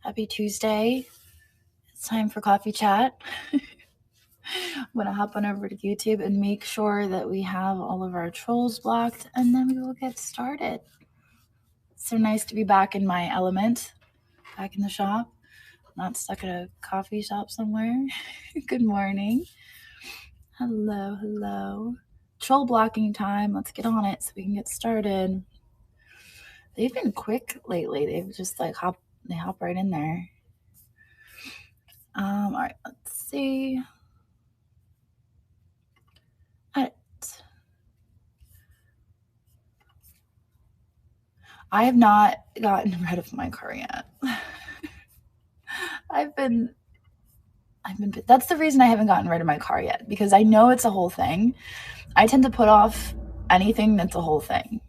Happy Tuesday. It's time for coffee chat. I'm going to hop on over to YouTube and make sure that we have all of our trolls blocked, and then we will get started. It's so nice to be back in my element, back in the shop, not stuck at a coffee shop somewhere. Good morning. Hello. Troll blocking time. Let's get on it so we can get started. They've been quick lately. They've just hop right in there. All right, let's see. I have not gotten rid of my car yet. That's the reason I haven't gotten rid of my car yet, because I know it's a whole thing. I tend to put off anything that's a whole thing.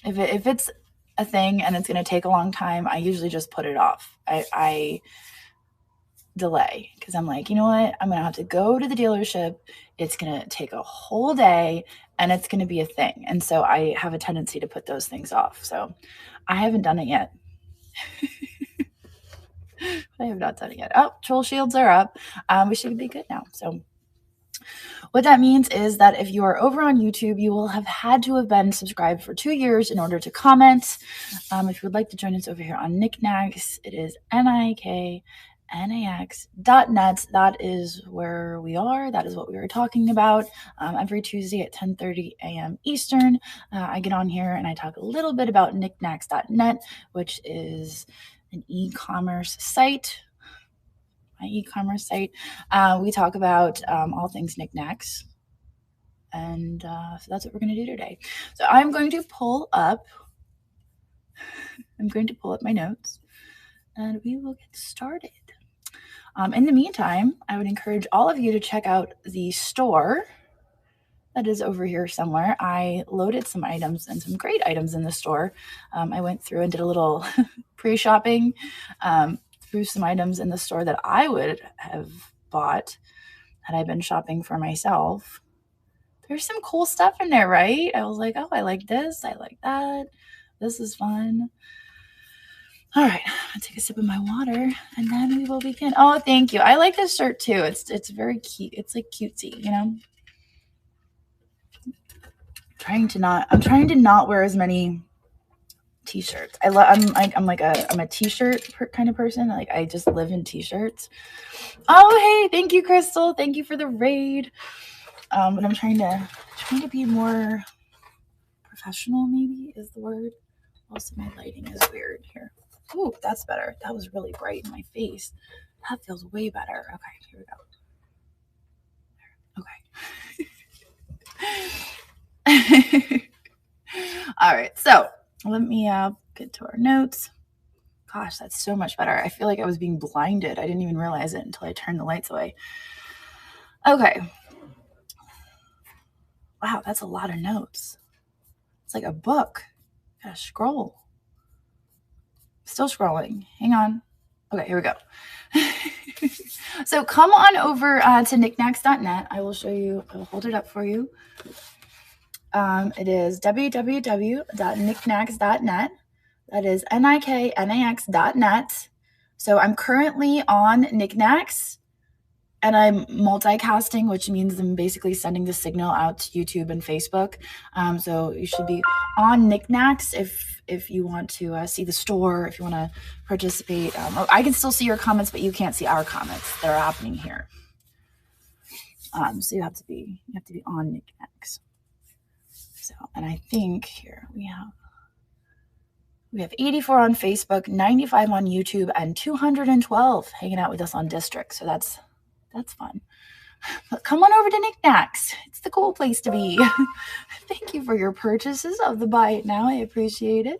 If it's a thing and it's going to take a long time, I usually just put it off. I delay because I'm like, you know what? I'm going to have to go to the dealership. It's going to take a whole day and it's going to be a thing. And so I have a tendency to put those things off. So I haven't done it yet. I have not done it yet. Oh, troll shields are up. We should be good now. So what that means is that if you are over on YouTube, you will have had to have been subscribed for 2 years in order to comment. If you would like to join us over here on Niknax, it is Niknax.net. That is where we are. That is what we were talking about. Every Tuesday at 10:30 a.m. Eastern, I get on here and I talk a little bit about Niknax.net, which is an e-commerce site. My e-commerce site. We talk about all things Niknax. And so that's what we're going to do today. So I'm going to pull up my notes and we will get started. In the meantime, I would encourage all of you to check out the store that is over here somewhere. I loaded some items and some great items in the store. I went through and did a little pre-shopping through some items in the store that I would have bought had I been shopping for myself. There's some cool stuff in there, right? I was like, oh, I like this. I like that. This is fun. All right, I'll take a sip of my water and then we will begin. Oh, thank you. I like this shirt too. It's very cute. It's like cutesy, you know? I'm trying to not wear as many t-shirts. I'm a t-shirt kind of person. Like I just live in t-shirts. Oh, hey, thank you, Crystal. Thank you for the raid. But I'm trying to be more professional, maybe is the word. Also, my lighting is weird here. Ooh, that's better. That was really bright in my face. That feels way better. Okay, here we go. Okay. All right, so let me get to our notes. Gosh, that's so much better. I feel like I was being blinded. I didn't even realize it until I turned the lights away. Okay. Wow, that's a lot of notes. It's like a book. Gotta scroll. Still scrolling. Hang on. Okay, here we go. So come on over to Niknax.net. I will show you. I'll hold it up for you. It is www.niknax.net. That is Niknax.net. So I'm currently on Niknax and I'm multicasting, which means I'm basically sending the signal out to YouTube and Facebook. So you should be on Niknax if you want to see the store, if you want to participate. I can still see your comments, but you can't see our comments that are happening here. So you have to be on Niknax. So, and I think here we have 84 on Facebook, 95 on YouTube, and 212 hanging out with us on District. So that's fun. But come on over to Niknax. It's the cool place to be. Thank you for your purchases of the Buy It Now. I appreciate it.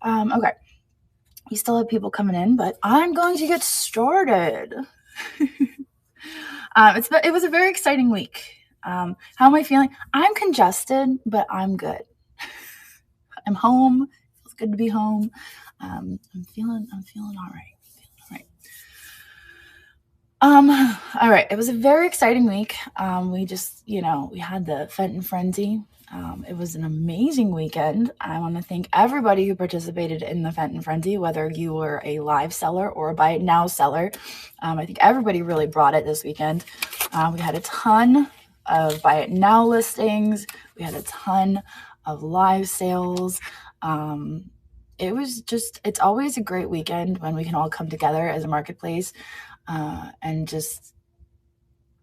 Okay. We still have people coming in, but I'm going to get started. It was a very exciting week. How am I feeling? I'm congested, but I'm good. I'm home. It feels good to be home. I'm feeling all right. All right. It was a very exciting week. We just, we had the Fenton Frenzy. It was an amazing weekend. I want to thank everybody who participated in the Fenton Frenzy, whether you were a live seller or a buy it now seller. I think everybody really brought it this weekend. We had a ton of buy it now listings. We had a ton of live sales. It's always a great weekend when we can all come together as a marketplace and just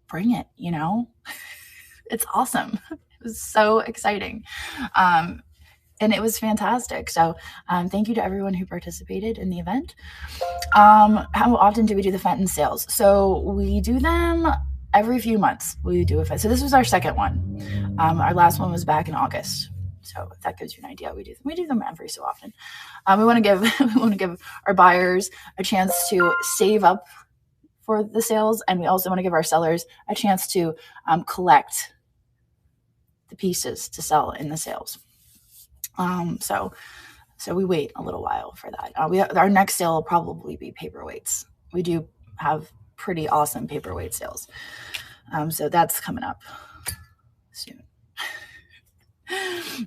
bring it, It's awesome. It was so exciting. And it was fantastic. So thank you to everyone who participated in the event. How often do we do the Fenton sales? So we do them every few months. We do so this was our second one. Our last one was back in August. So if that gives you an idea, we do them every so often. We want to give our buyers a chance to save up for the sales, and we also want to give our sellers a chance to collect the pieces to sell in the sales. So we wait a little while for that. Our next sale will probably be paperweights. We do have pretty awesome paperweight sales. So that's coming up soon.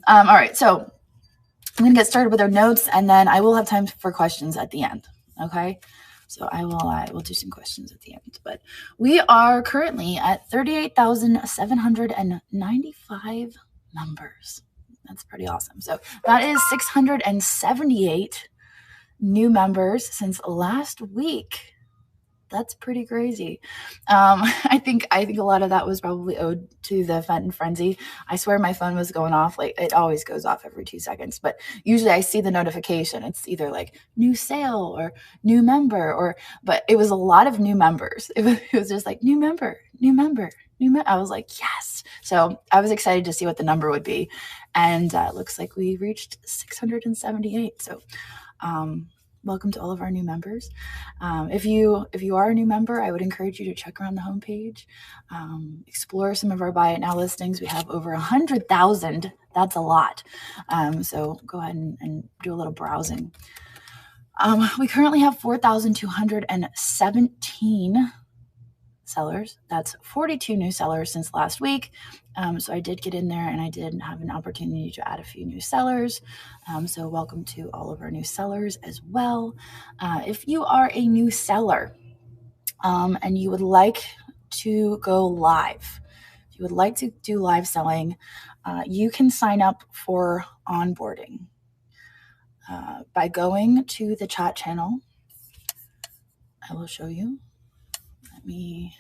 All right, so I'm going to get started with our notes, and then I will have time for questions at the end. Okay. So I will do some questions at the end, but we are currently at 38,795 members. That's pretty awesome. So that is 678 new members since last week. That's pretty crazy. I think a lot of that was probably owed to the Fenton Frenzy. I swear my phone was going off. Like, it always goes off every 2 seconds, but usually I see the notification. It's either like new sale or new member, but it was a lot of new members. It was just like new member. I was like, yes. So I was excited to see what the number would be. And it looks like we reached 678. So, welcome to all of our new members. If you are a new member, I would encourage you to check around the homepage, explore some of our buy it now listings. We have over 100,000. That's a lot. So go ahead and do a little browsing. We currently have 4,217 sellers. That's 42 new sellers since last week. So I did get in there and I did have an opportunity to add a few new sellers. So welcome to all of our new sellers as well. If you are a new seller and you would like to go live, if you would like to do live selling, you can sign up for onboarding by going to the chat channel. I will show you. Let me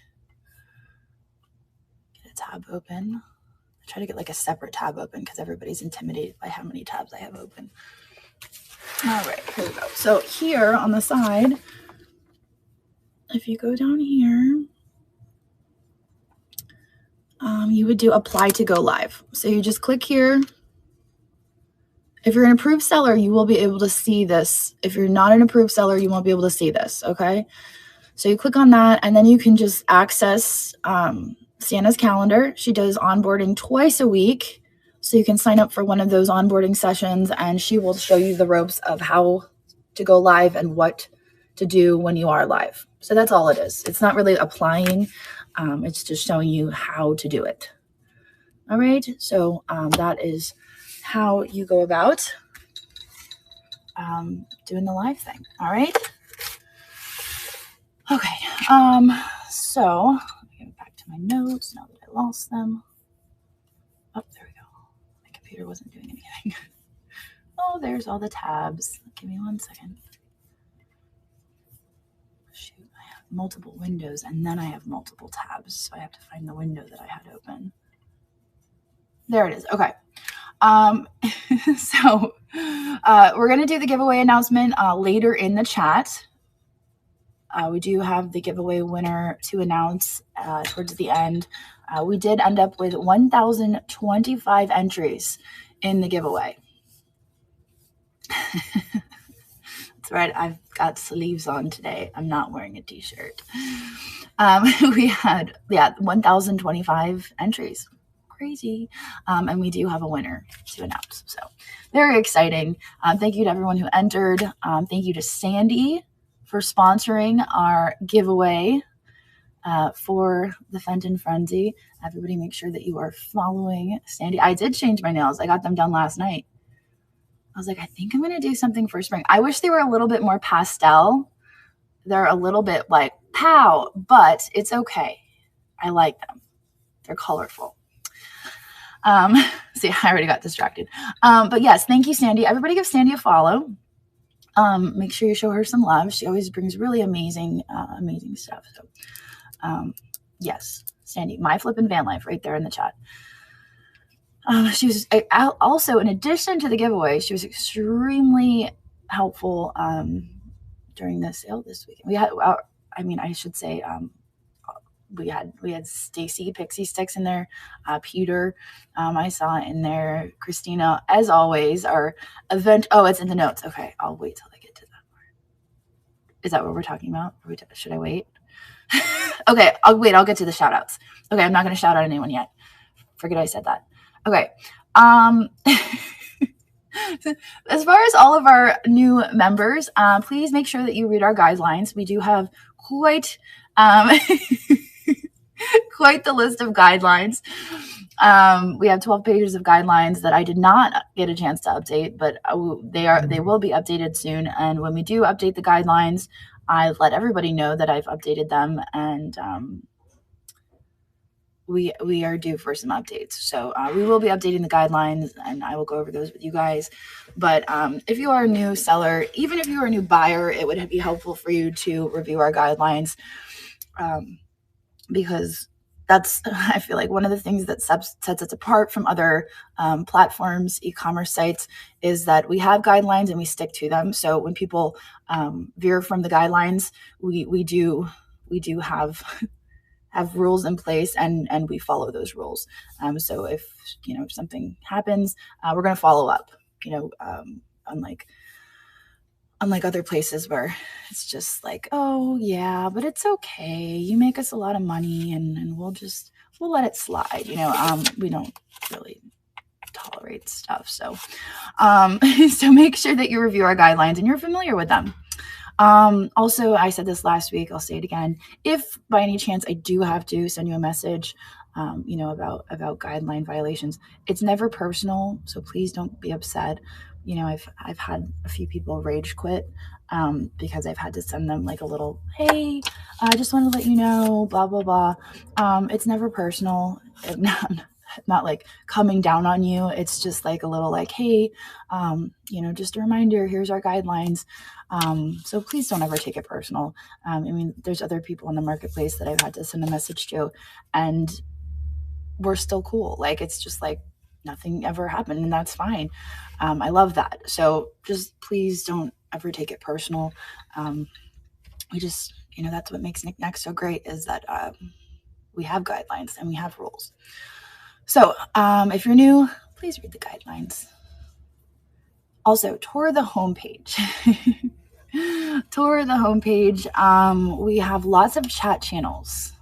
get a tab open. I try to get like a separate tab open because everybody's intimidated by how many tabs I have open. All right, here we go. So here on the side, if you go down here, you would do apply to go live. So you just click here. If you're an approved seller, you will be able to see this. If you're not an approved seller, you won't be able to see this, okay? So you click on that, and then you can just access Sienna's calendar. She does onboarding twice a week. So you can sign up for one of those onboarding sessions, and she will show you the ropes of how to go live and what to do when you are live. So that's all it is. It's not really applying. It's just showing you how to do it. All right. So that is how you go about doing the live thing. All right. Okay. So let me get back to my notes now that I lost them. Oh, there we go. My computer wasn't doing anything. Oh, there's all the tabs. Give me 1 second. Shoot, I have multiple windows and then I have multiple tabs. So I have to find the window that I had open. There it is. Okay. So we're going to do the giveaway announcement later in the chat. We do have the giveaway winner to announce towards the end. We did end up with 1,025 entries in the giveaway. That's right. I've got sleeves on today. I'm not wearing a t-shirt. We had, 1,025 entries. Crazy. And we do have a winner to announce. So very exciting. Thank you to everyone who entered. Thank you to Sandy for sponsoring our giveaway. for the Fenton Frenzy. Everybody make sure that you are following Sandy. I did change my nails. I got them done last night. I was like, I think I'm going to do something for spring. I wish they were a little bit more pastel. They're a little bit like pow, but it's okay. I like them. They're colorful. See, I already got distracted. But yes, thank you, Sandy. Everybody give Sandy a follow. Make sure you show her some love. She always brings really amazing stuff. So, yes, Sandy, my flippin' van life right there in the chat. She was also, in addition to the giveaway, she was extremely helpful during the sale this weekend. We had, I should say, we had Stacy Pixie Sticks in there, Peter, I saw in there, Christina, as always. Our event, it's in the notes. Okay, I'll wait till I get to that part. Is that what we're talking about? Should I wait? Okay, I'll wait. I'll get to the shout outs. Okay, I'm not going to shout out anyone yet. Forget I said that. Okay. As far as all of our new members, please make sure that you read our guidelines. We do have quite quite the list of guidelines. We have 12 pages of guidelines that I did not get a chance to update, but they will be updated soon. And when we do update the guidelines, I let everybody know that I've updated them, and we are due for some updates. So we will be updating the guidelines, and I will go over those with you guys. But if you are a new seller, even if you are a new buyer, it would be helpful for you to review our guidelines, because that's, I feel like, one of the things that sets us apart from other platforms, e-commerce sites, is that we have guidelines and we stick to them. So when people veer from the guidelines, we do have rules in place, and we follow those rules. So if something happens, we're going to follow up. Unlike other places where it's just like, oh yeah, but it's okay, you make us a lot of money, and we'll let it slide. We don't really tolerate stuff. So so make sure that you review our guidelines and you're familiar with them. Also, I said this last week, I'll say it again. If by any chance I do have to send you a message, about guideline violations, it's never personal. So please don't be upset. I've had a few people rage quit, because I've had to send them like a little, hey, I just want to let you know, blah, blah, blah. It's never personal. Not like coming down on you. It's just like a little like, hey, just a reminder, here's our guidelines. So please don't ever take it personal. There's other people in the marketplace that I've had to send a message to, and we're still cool. Like, it's just like nothing ever happened, and that's fine. I love that. So just please don't ever take it personal. We just, that's what makes Niknax so great, is that we have guidelines and we have rules. So if you're new, please read the guidelines. Also, tour the homepage. Tour the homepage. We have lots of chat channels,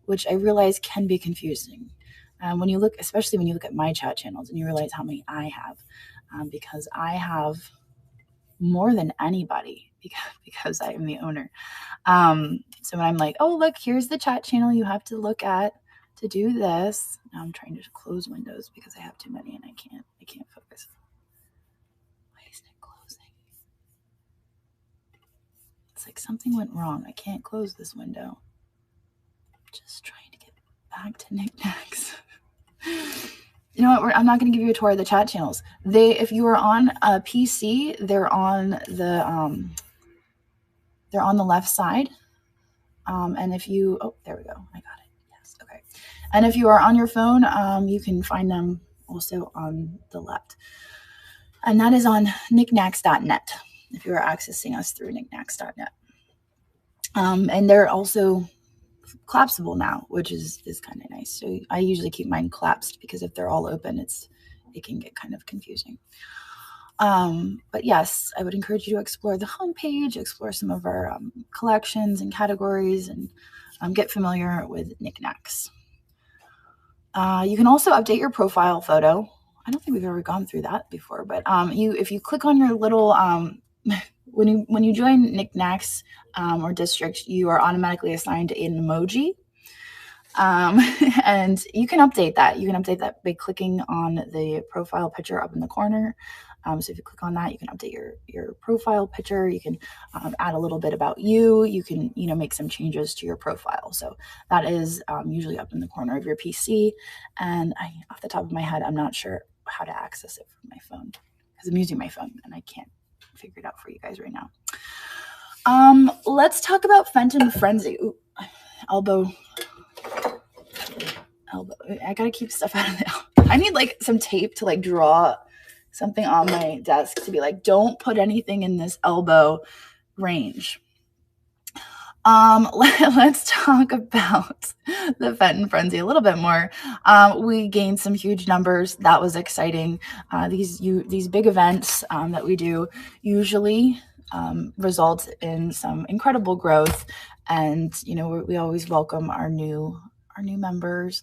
which I realize can be confusing. Especially when you look at my chat channels and you realize how many I have, because I have more than anybody, because I am the owner. So when I'm like, oh, look, here's the chat channel you have to look at to do this. Now I'm trying to close windows because I have too many and I can't focus. Why isn't it closing? It's like something went wrong. I can't close this window. I'm just trying to get back to Niknax. You know what? I'm not going to give you a tour of the chat channels. If you are on a PC, they're on the left side. And if you, there we go. I got it. Yes. Okay. And if you are on your phone, you can find them also on the left. And that is on niknax.net, if you are accessing us through niknax.net. And they're also collapsible now, which is kind of nice. So I usually keep mine collapsed, because if they're all open, it can get kind of confusing. But yes, I would encourage you to explore the homepage, explore some of our collections and categories, and get familiar with Niknax. You can also update your profile photo. I don't think we've ever gone through that before, but if you click on your little when you join Niknax or district, you are automatically assigned an emoji. Um, and you can update that. You can update that by clicking on the profile picture up in the corner. So if you click on that, you can update your profile picture. You can add a little bit about you. You can make some changes to your profile. So that is usually up in the corner of your PC. And off the top of my head, I'm not sure how to access it from my phone because I'm using my phone and I can't figure it out for you guys right now. Let's talk about Fenton Frenzy. Ooh, elbow. I gotta keep stuff out of there. I need like some tape to like draw something on my desk to be like, don't put anything in this elbow range. Let's talk about the Fenton Frenzy a little bit more. We gained some huge numbers. That was exciting. These big events that we do usually result in some incredible growth, and we always welcome our new members.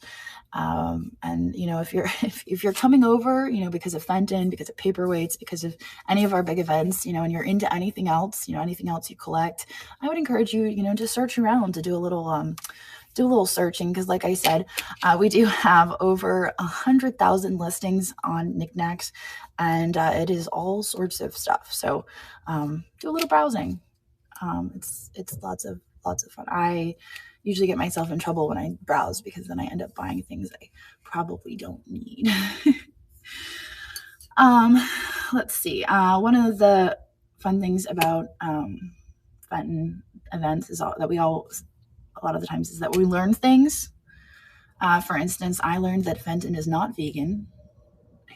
And if you're coming over, because of Fenton, because of paperweights, because of any of our big events, and you're into anything else, anything else you collect, I would encourage you, to search around, to do a little searching, because like I said, we do have over 100,000 listings on Niknax, and it is all sorts of stuff. So do a little browsing. It's lots of fun. I usually get myself in trouble when I browse because then I end up buying things I probably don't need. Let's see. One of the fun things about Fenton events is that a lot of the times is that we learn things. For instance, I learned that Fenton is not vegan.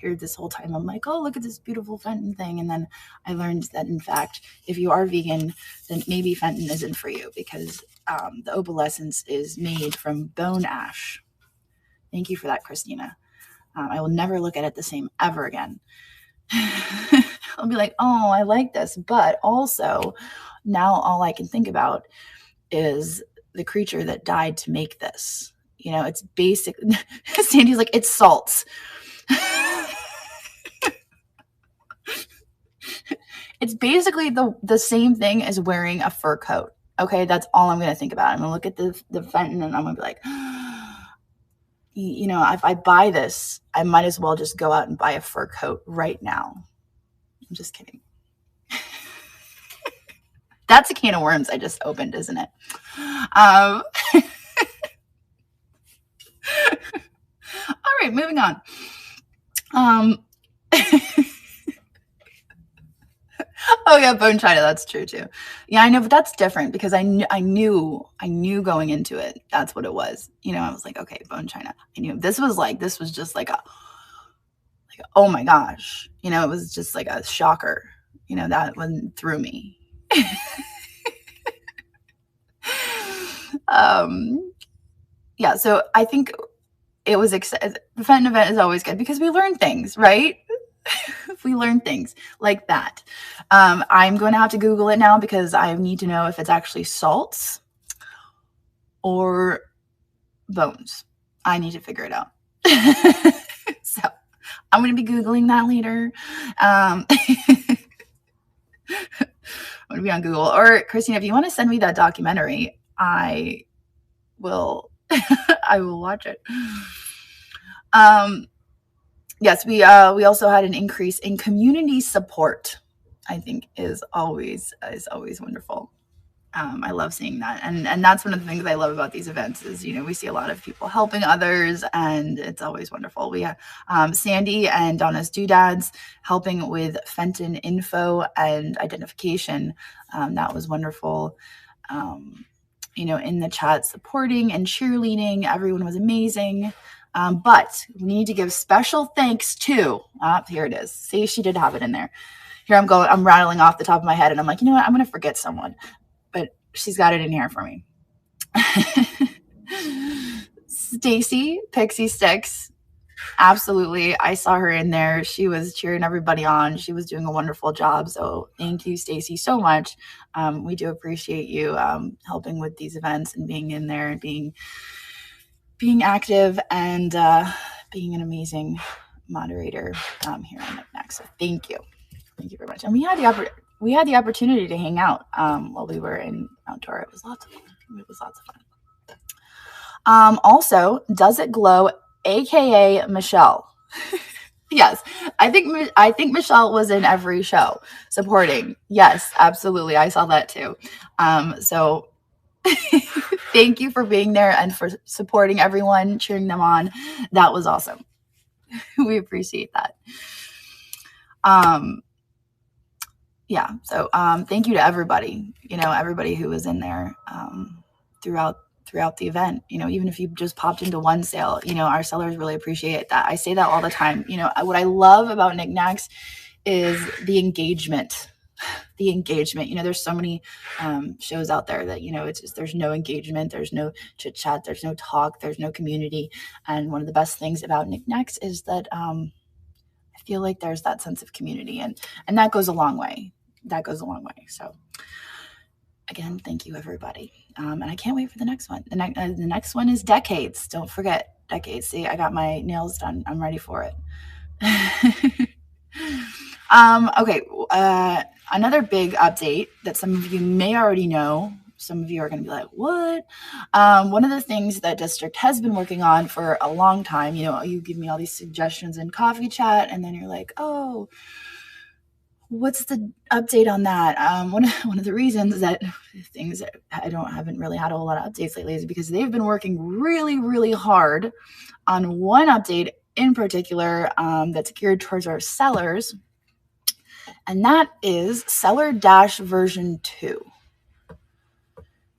Here this whole time I'm like, oh, look at this beautiful Fenton thing, and then I learned that in fact, if you are vegan, then maybe Fenton isn't for you, because the opalescence is made from bone ash. Thank you for that, Christina. I will never look at it the same ever again. I'll be like, oh, I like this, but also now all I can think about is the creature that died to make this. It's basic. Sandy's like, it's salts. It's basically the same thing as wearing a fur coat. Okay, that's all I'm going to think about. I'm going to look at the Fenton and I'm going to be like, if I buy this, I might as well just go out and buy a fur coat right now. I'm just kidding. That's a can of worms I just opened, isn't it? All right, moving on. Oh yeah, bone china. That's true too. Yeah, I know, but that's different because I knew going into it. That's what it was. I was like, okay, bone china. I knew this was just like oh my gosh. It was just like a shocker. That one threw me. Yeah, so I think it was the Fenton event is always good because we learn things, right? We learn things like that. I'm going to have to Google it now because I need to know if it's actually salts or bones. I need to figure it out. So I'm going to be Googling that later. I'm going to be on Google. Or Christina, if you want to send me that documentary, I will watch it. Yes, we also had an increase in community support. I think is always wonderful. I love seeing that, and that's one of the things I love about these events is we see a lot of people helping others, and it's always wonderful. We have Sandy and Donna's doodads helping with Fenton info and identification. That was wonderful. In the chat, supporting and cheerleading, everyone was amazing. But we need to give special thanks to, here it is. See, she did have it in there. Here I'm rattling off the top of my head and I'm like, you know what? I'm going to forget someone, but she's got it in here for me. Stacy, Pixie Sticks. Absolutely. I saw her in there. She was cheering everybody on. She was doing a wonderful job. So thank you, Stacy, so much. We do appreciate you helping with these events and being in there and being active and being an amazing moderator here on Niknax. So thank you very much. And we had the opportunity. we had the opportunity to hang out while we were in outdoor. It was lots of fun. Also, Does It Glow, aka Michelle. Yes, I think Michelle was in every show supporting. Yes, absolutely. I saw that too. So thank you for being there and for supporting everyone, cheering them on. That was awesome. We appreciate that. Yeah. So thank you to everybody. Everybody who was in there throughout the event. Even if you just popped into one sale, our sellers really appreciate that. I say that all the time. What I love about Niknax is the engagement. There's so many shows out there that it's just, there's no engagement, there's no chit chat, there's no talk, there's no community. And one of the best things about Niknax is that I feel like there's that sense of community, and that goes a long way. So again, thank you, everybody. And I can't wait for the next one. The next one is decades. Don't forget decades. See, I got my nails done. I'm ready for it. Okay. Another big update that some of you may already know. Some of you are going to be like, what? One of the things that district has been working on for a long time, you give me all these suggestions in coffee chat, and then you're like, oh, what's the update on that? One of the reasons that things that I haven't really had a whole lot of updates lately is because they've been working really, really hard on one update in particular that's geared towards our sellers, and that is Seller Dash version 2.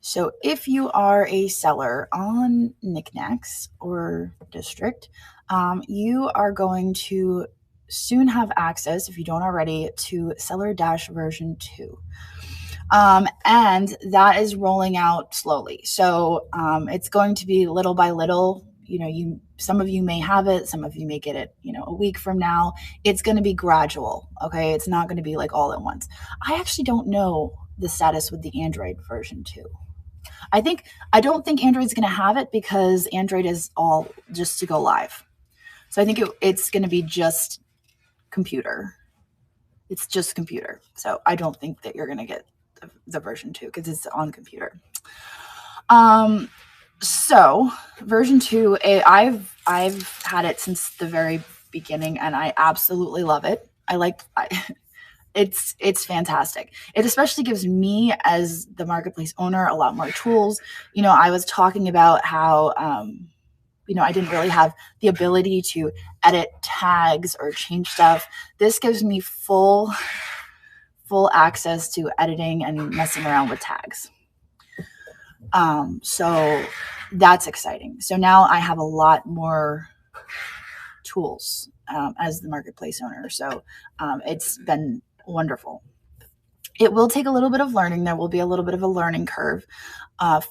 So if you are a seller on Niknax or District, you are going to soon have access, if you don't already, to Seller Dash version 2. And that is rolling out slowly. So it's going to be little by little. Some of you may have it, some of you may get it, a week from now. It's going to be gradual. Okay. It's not going to be like all at once. I actually don't know the status with the Android version 2. I don't think Android's going to have it because Android is all just to go live. So I think it's going to be just computer. It's just computer. So I don't think that you're going to get the version 2 because it's on computer. So version 2, I've had it since the very beginning, and I absolutely love it. It's fantastic. It especially gives me, as the marketplace owner, a lot more tools. I was talking about how, I didn't really have the ability to edit tags or change stuff. This gives me full access to editing and messing around with tags. So that's exciting. So now I have a lot more tools as the marketplace owner. So it's been wonderful. It will take a little bit of learning. There will be a little bit of a learning curve.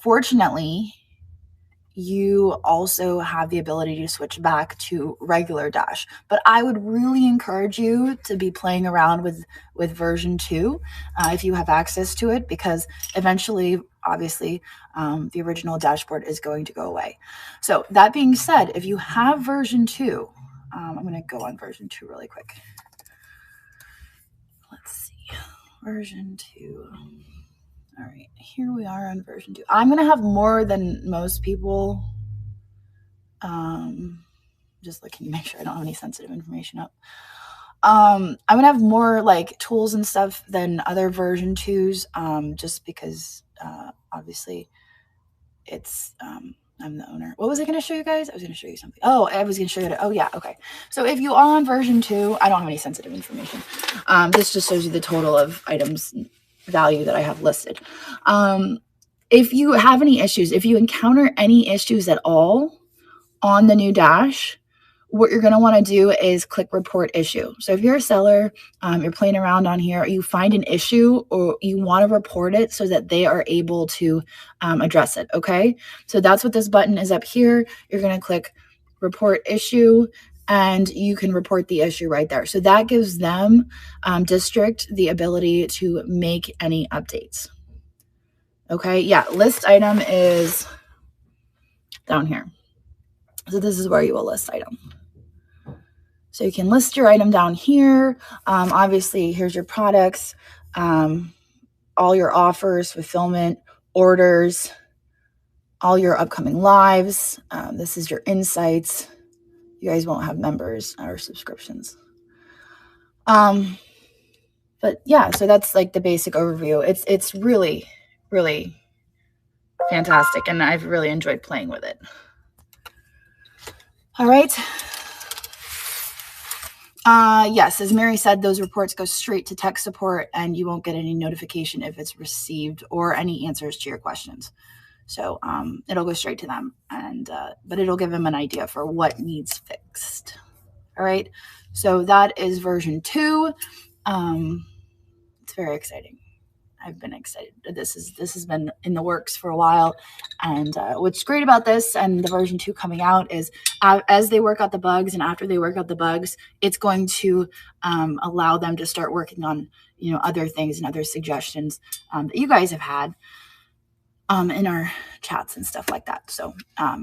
Fortunately, you also have the ability to switch back to regular Dash. But I would really encourage you to be playing around with version 2 if you have access to it, because eventually, obviously, the original dashboard is going to go away. So that being said, if you have version 2, I'm going to go on version 2 really quick. Let's see. Version 2. All right, here we are on version 2. I'm going to have more than most people. Just looking to make sure I don't have any sensitive information up. I'm going to have more like tools and stuff than other version 2s, just because obviously it's I'm the owner. What was I going to show you guys? I was going to show you something. Oh, I was going to show you. Oh, yeah. Okay. So if you are on version 2, I don't have any sensitive information. This just shows you the total of items value that I have listed. If you have any issues, if you encounter any issues at all on the new dash, what you're going to want to do is click report issue. So if you're a seller, you're playing around on here, you find an issue or you want to report it so that they are able to address it. Okay. So that's what this button is up here. You're going to click report issue and you can report the issue right there. So that gives them, district, the ability to make any updates. Okay. Yeah. List item is down here. So this is where you will list item. So you can list your item down here. Obviously, here's your products. all your offers, fulfillment, orders, all your upcoming lives. This is your insights. You guys won't have members or subscriptions. But yeah, so that's like the basic overview. It's really, really fantastic, and I've really enjoyed playing with it. All right. Yes, as Mary said, those reports go straight to tech support, and you won't get any notification if it's received or any answers to your questions. So it'll go straight to them, and but it'll give them an idea for what needs fixed. All right. So that is version 2. It's very exciting. I've been excited. This has been in the works for a while, and what's great about this and the version 2 coming out is as they work out the bugs, and after they work out the bugs, it's going to allow them to start working on other things and other suggestions that you guys have had in our chats and stuff like that. So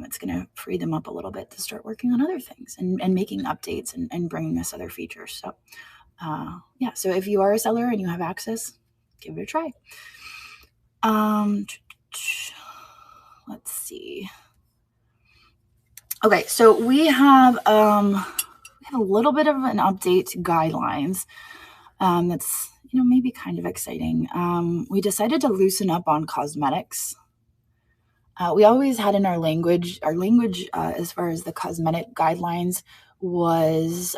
it's going to free them up a little bit to start working on other things and making updates and bringing us other features. So yeah, so if you are a seller and you have access, give it a try. Let's see. Okay, so we have a little bit of an update to guidelines. That's maybe kind of exciting. We decided to loosen up on cosmetics. We always had in our language as far as the cosmetic guidelines was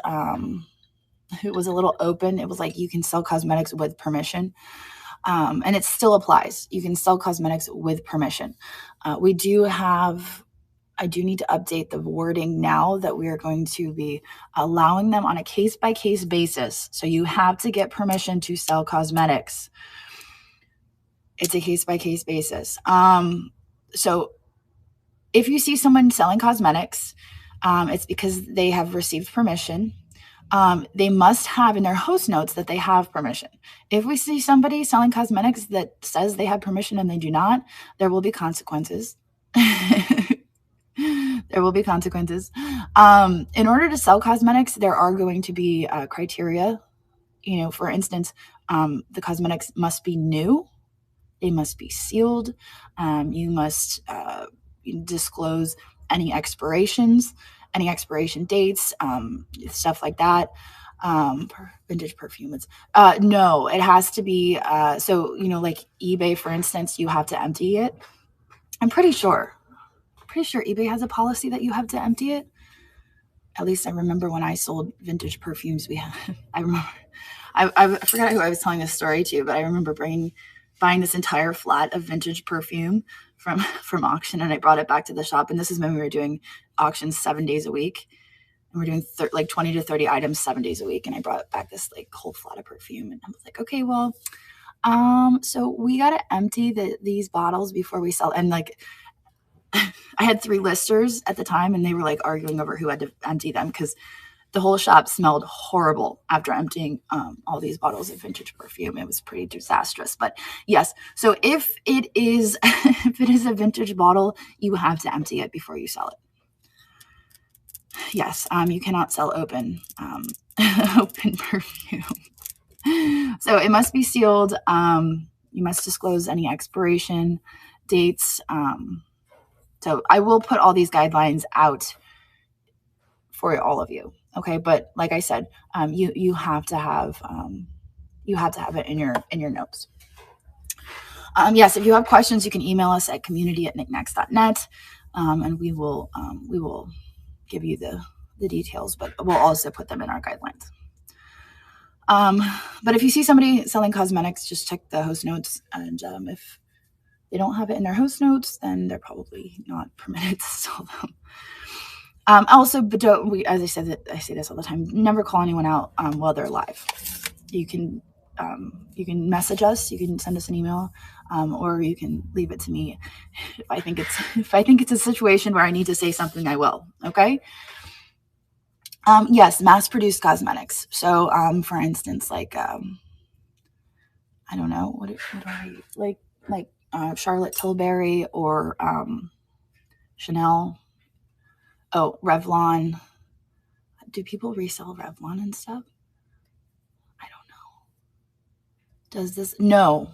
it was a little open. It was like you can sell cosmetics with permission. And it still applies. You can sell cosmetics with permission. I do need to update the wording now that we are going to be allowing them on a case-by-case basis. So you have to get permission to sell cosmetics. It's a case-by-case basis. So if you see someone selling cosmetics, it's because they have received permission. They must have in their host notes that they have permission. If we see somebody selling cosmetics that says they have permission and they do not, there will be consequences. There will be consequences. In order to sell cosmetics, there are going to be criteria. For instance, the cosmetics must be new. They must be sealed. You must disclose any expiration dates, stuff like that. Vintage perfumes. No, it has to be, so, like eBay, for instance, you have to empty it. I'm pretty sure eBay has a policy that you have to empty it. At least I remember when I sold vintage perfumes, I forgot who I was telling this story to, but I remember buying this entire flat of vintage perfume from auction, and I brought it back to the shop. And this is when we were doing auctions 7 days a week, and we're doing 20 to 30 items 7 days a week. And I brought back this whole flat of perfume, and I was like, okay, well, so we got to empty these bottles before we sell. And I had 3 listers at the time, and they were arguing over who had to empty them because the whole shop smelled horrible after emptying all these bottles of vintage perfume. It was pretty disastrous. But yes, so if it is a vintage bottle, you have to empty it before you sell it. Yes, you cannot sell open perfume. So it must be sealed. You must disclose any expiration dates. So I will put all these guidelines out for all of you. Okay. But like I said, you have to have it in your notes. Yes. If you have questions, you can email us at community@niknax.net. And we will give you the details, but we'll also put them in our guidelines. But if you see somebody selling cosmetics, just check the host notes. And if they don't have it in their host notes, then they're probably not permitted to sell them. Also, but as I said, I say this all the time, never call anyone out while they're live. You can message us, you can send us an email, or you can leave it to me. If I think it's a situation where I need to say something, I will. Okay. Yes, mass-produced cosmetics. So, for instance, I don't know, what are you, like Charlotte Tilbury or Chanel. Oh, Revlon. Do people resell Revlon and stuff? I don't know. Does this? No,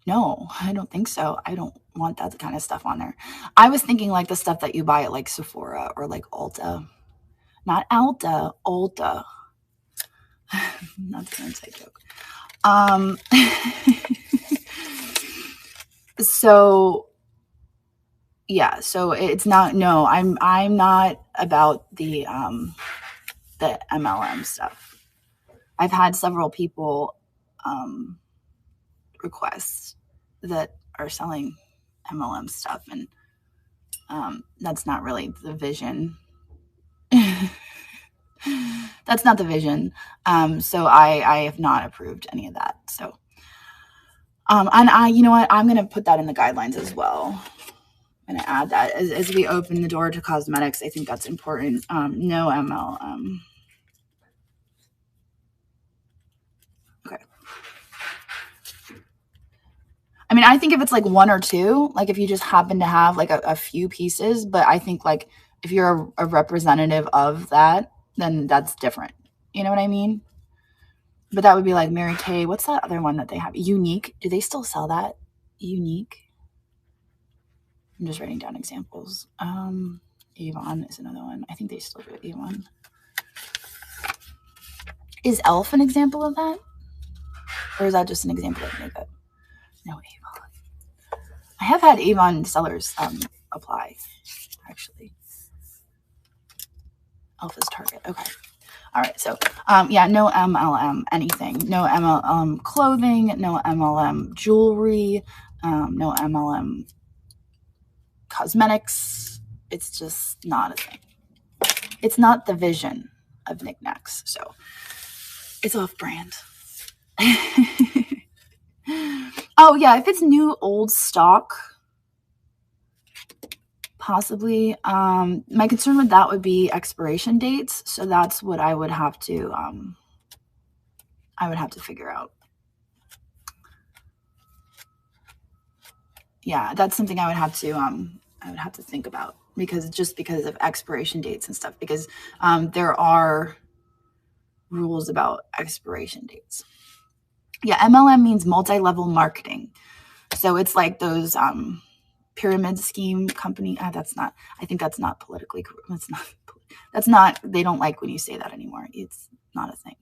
I don't think so. I don't want that kind of stuff on there. I was thinking like the stuff that you buy at like Sephora or like Ulta. Not Alta, Ulta. That's an inside joke. So yeah, so it's not, no, I'm not about the MLM stuff. I've had several people request that are selling MLM stuff, and that's not really the vision. That's not the vision. So I have not approved any of that. So, and you know what, I'm going to put that in the guidelines as well. I'm going to add that as we open the door to cosmetics. I think that's important. No MLM. Okay. I mean, I think if it's like one or two, like if you just happen to have like a few pieces, but I think like if you're a representative of that, then that's different. You know what I mean? But that would be like Mary Kay. What's that other one that they have? Unique. Do they still sell that? Unique. I'm just writing down examples. Avon is another one. I think they still do Avon. Is e.l.f. an example of that? Or is that just an example of makeup? No, Avon. I have had Avon sellers apply, actually. e.l.f. is Target. Okay. All right. So, yeah, no MLM anything. No MLM clothing. No MLM jewelry. No MLM cosmetics. It's just not a thing. It's not the vision of Niknax. So, it's off brand. Oh, yeah. If it's new, old stock, possibly. My concern with that would be expiration dates. So that's what I would have to figure out. Yeah, that's something I would have to think about, because of expiration dates and stuff, because there are rules about expiration dates. Yeah, MLM means multi-level marketing. So it's like those pyramid scheme company. I think that's not politically, that's not, they don't like when you say that anymore. It's not a thing.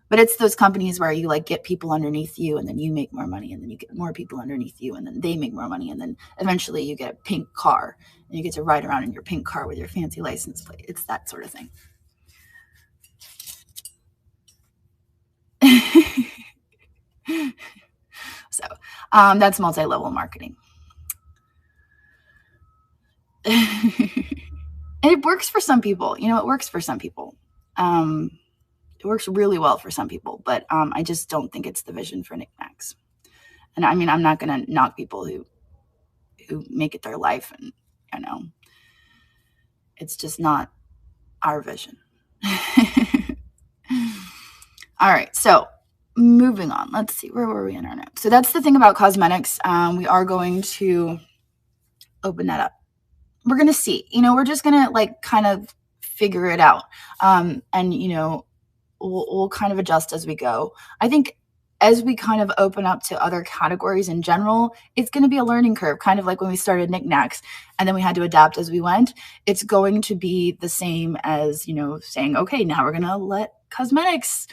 But it's those companies where you like get people underneath you, and then you make more money, and then you get more people underneath you, and then they make more money, and then eventually you get a pink car, and you get to ride around in your pink car with your fancy license plate. It's that sort of thing. So that's multi-level marketing. And it works for some people. You know, it works for some people. It works really well for some people, but I just don't think it's the vision for Niknax. And I mean, I'm not going to knock people who make it their life, and you know, it's just not our vision. All right, so moving on. Let's see, where were we in our notes? So that's the thing about cosmetics. We are going to open that up. We're going to see, you know, we're just going to like kind of figure it out. And, you know, we'll kind of adjust as we go. I think as we kind of open up to other categories in general, it's going to be a learning curve, kind of like when we started Niknax and then we had to adapt as we went. It's going to be the same as, you know, saying, okay, now we're going to let cosmetics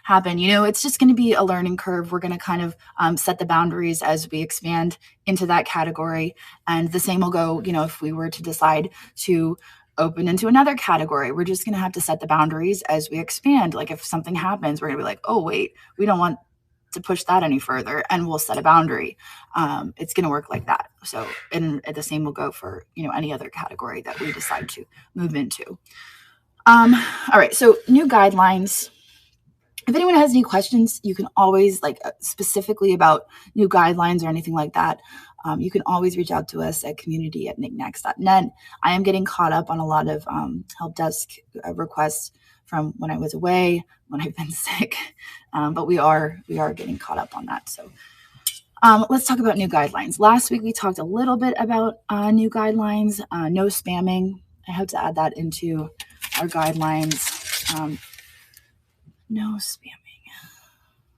happen. You know, it's just going to be a learning curve. We're going to kind of set the boundaries as we expand into that category. And the same will go, you know, if we were to decide to open into another category, we're just going to have to set the boundaries as we expand. Like if something happens, we're going to be like, oh, wait, we don't want to push that any further, and we'll set a boundary. It's going to work like that. So, and the same will go for, you know, any other category that we decide to move into. All right. So new guidelines. If anyone has any questions, you can always, like specifically about new guidelines or anything like that, you can always reach out to us at community@niknax.net. I am getting caught up on a lot of help desk requests from when I was away, when I've been sick, but we are getting caught up on that. So let's talk about new guidelines. Last week we talked a little bit about new guidelines, no spamming. I hope to add that into our guidelines. No spamming.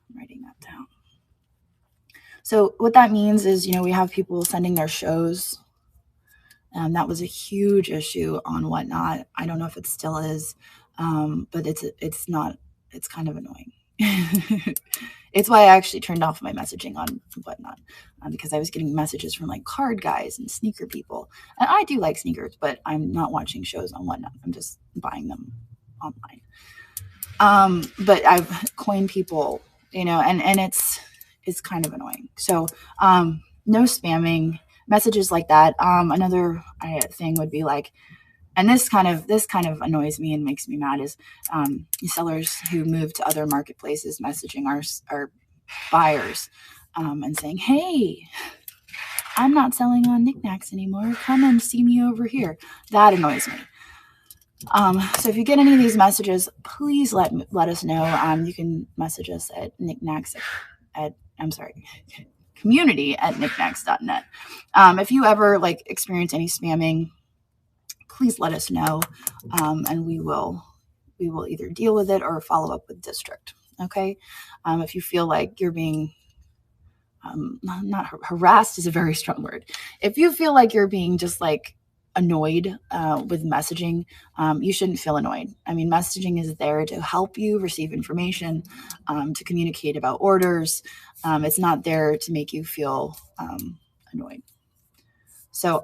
I'm writing that down. So what that means is, we have people sending their shows. That was a huge issue on Whatnot. I don't know if it still is, but it's kind of annoying. It's why I actually turned off my messaging on Whatnot, because I was getting messages from like card guys and sneaker people. And I do like sneakers, but I'm not watching shows on Whatnot. I'm just buying them online. But I've coined people, and it's kind of annoying. So no spamming messages like that. Another thing would be like, and this kind of annoys me and makes me mad, is sellers who move to other marketplaces messaging our buyers and saying, hey, I'm not selling on Niknax anymore. Come and see me over here. That annoys me. So if you get any of these messages, please let us know. You can message us at community@niknax.net. If you ever experience any spamming, please let us know, and we will either deal with it or follow up with district. Okay. If you feel like you're being not harassed is a very strong word. If you feel like you're being just annoyed with messaging, you shouldn't feel annoyed. I mean, messaging is there to help you receive information, to communicate about orders. It's not there to make you feel annoyed. So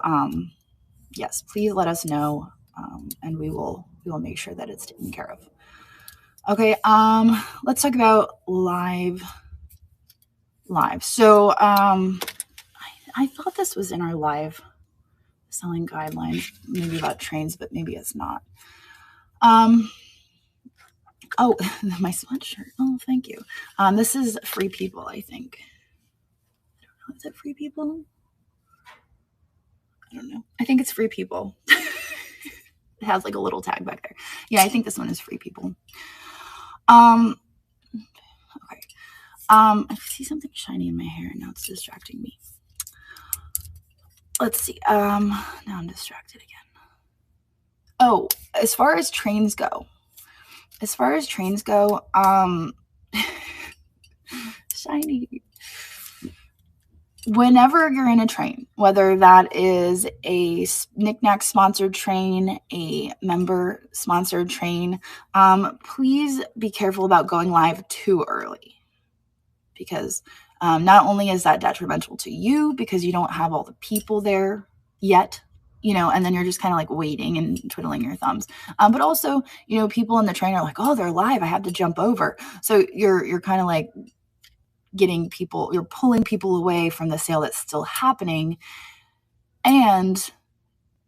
yes, please let us know, and we will make sure that it's taken care of. Okay, let's talk about live. So I thought this was in our live selling guidelines, maybe about trains, but maybe it's not. Oh, my sweatshirt. Oh, thank you. This is Free People, I think. I don't know. Is it Free People? I don't know. I think it's Free People. It has a little tag back there. Yeah, I think this one is Free People. Okay. I see something shiny in my hair, and now it's distracting me. Let's see. Now I'm distracted again. Oh, as far as trains go, shiny. Whenever you're in a train, whether that is a Niknax sponsored train, a member sponsored train, please be careful about going live too early, because not only is that detrimental to you because you don't have all the people there yet, and then you're just kind of waiting and twiddling your thumbs. But also, people in the train are like, oh, they're live, I have to jump over. So you're kind of you're pulling people away from the sale that's still happening. And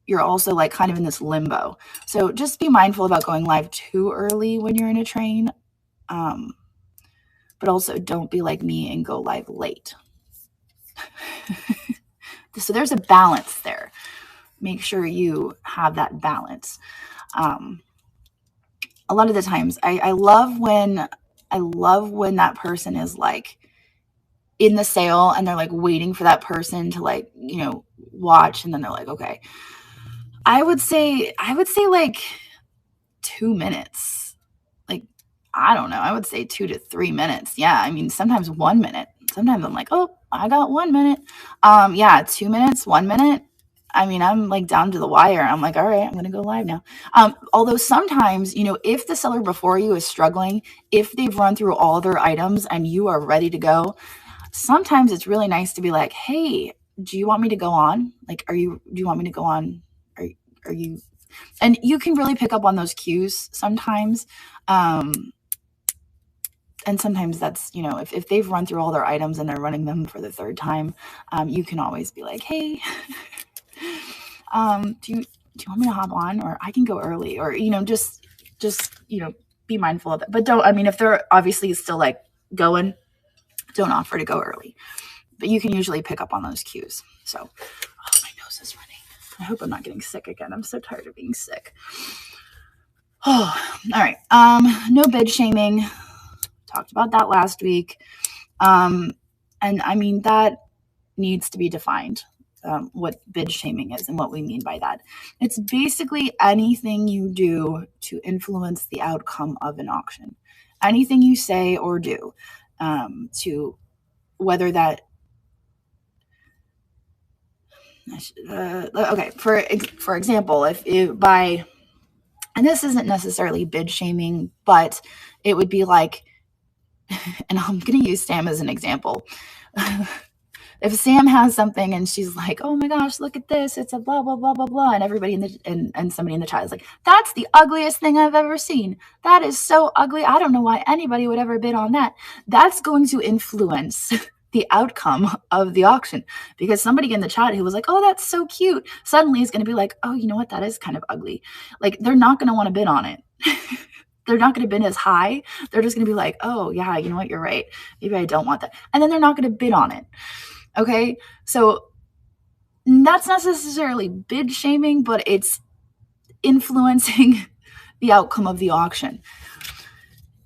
you're also kind of in this limbo. So just be mindful about going live too early when you're in a train. But also don't be like me and go live late. So there's a balance there. Make sure you have that balance. A lot of the times I love when that person is in the sale and they're waiting for that person to watch, and then they're okay. I would say 2 minutes. I don't know. I would say 2 to 3 minutes. Yeah. I mean, sometimes 1 minute. Sometimes I'm oh, I got 1 minute. Yeah, 2 minutes, 1 minute. I mean, I'm down to the wire. I'm all right, I'm going to go live now. Although sometimes, if the seller before you is struggling, if they've run through all their items and you are ready to go, sometimes it's really nice to be hey, do you want me to go on? Do you want me to go on? Are you, and you can really pick up on those cues sometimes. And sometimes that's, if they've run through all their items and they're running them for the third time, you can always be hey, do you want me to hop on, or I can go early, or, just be mindful of it. But if they're obviously still going, don't offer to go early, but you can usually pick up on those cues. So, oh, my nose is running. I hope I'm not getting sick again. I'm so tired of being sick. Oh, all right. No bid shaming. Talked about that last week. And that needs to be defined, what bid shaming is and what we mean by that. It's basically anything you do to influence the outcome of an auction. Anything you say or do, to whether that okay, for example, if you buy, and this isn't necessarily bid shaming, but it would be like, and I'm going to use Sam as an example. If Sam has something and she's like, "Oh my gosh, look at this! It's a blah blah blah blah blah," and everybody in the and somebody in the chat is like, "That's the ugliest thing I've ever seen. That is so ugly. I don't know why anybody would ever bid on that." That's going to influence the outcome of the auction, because somebody in the chat who was like, "Oh, that's so cute," suddenly is going to be like, "Oh, you know what? That is kind of ugly." Like, they're not going to want to bid on it. They're not going to bid as high. They're just going to be like, "Oh yeah, you know what? You're right. Maybe I don't want that," and then they're not going to bid on it. Okay, so that's not necessarily bid shaming, but it's influencing the outcome of the auction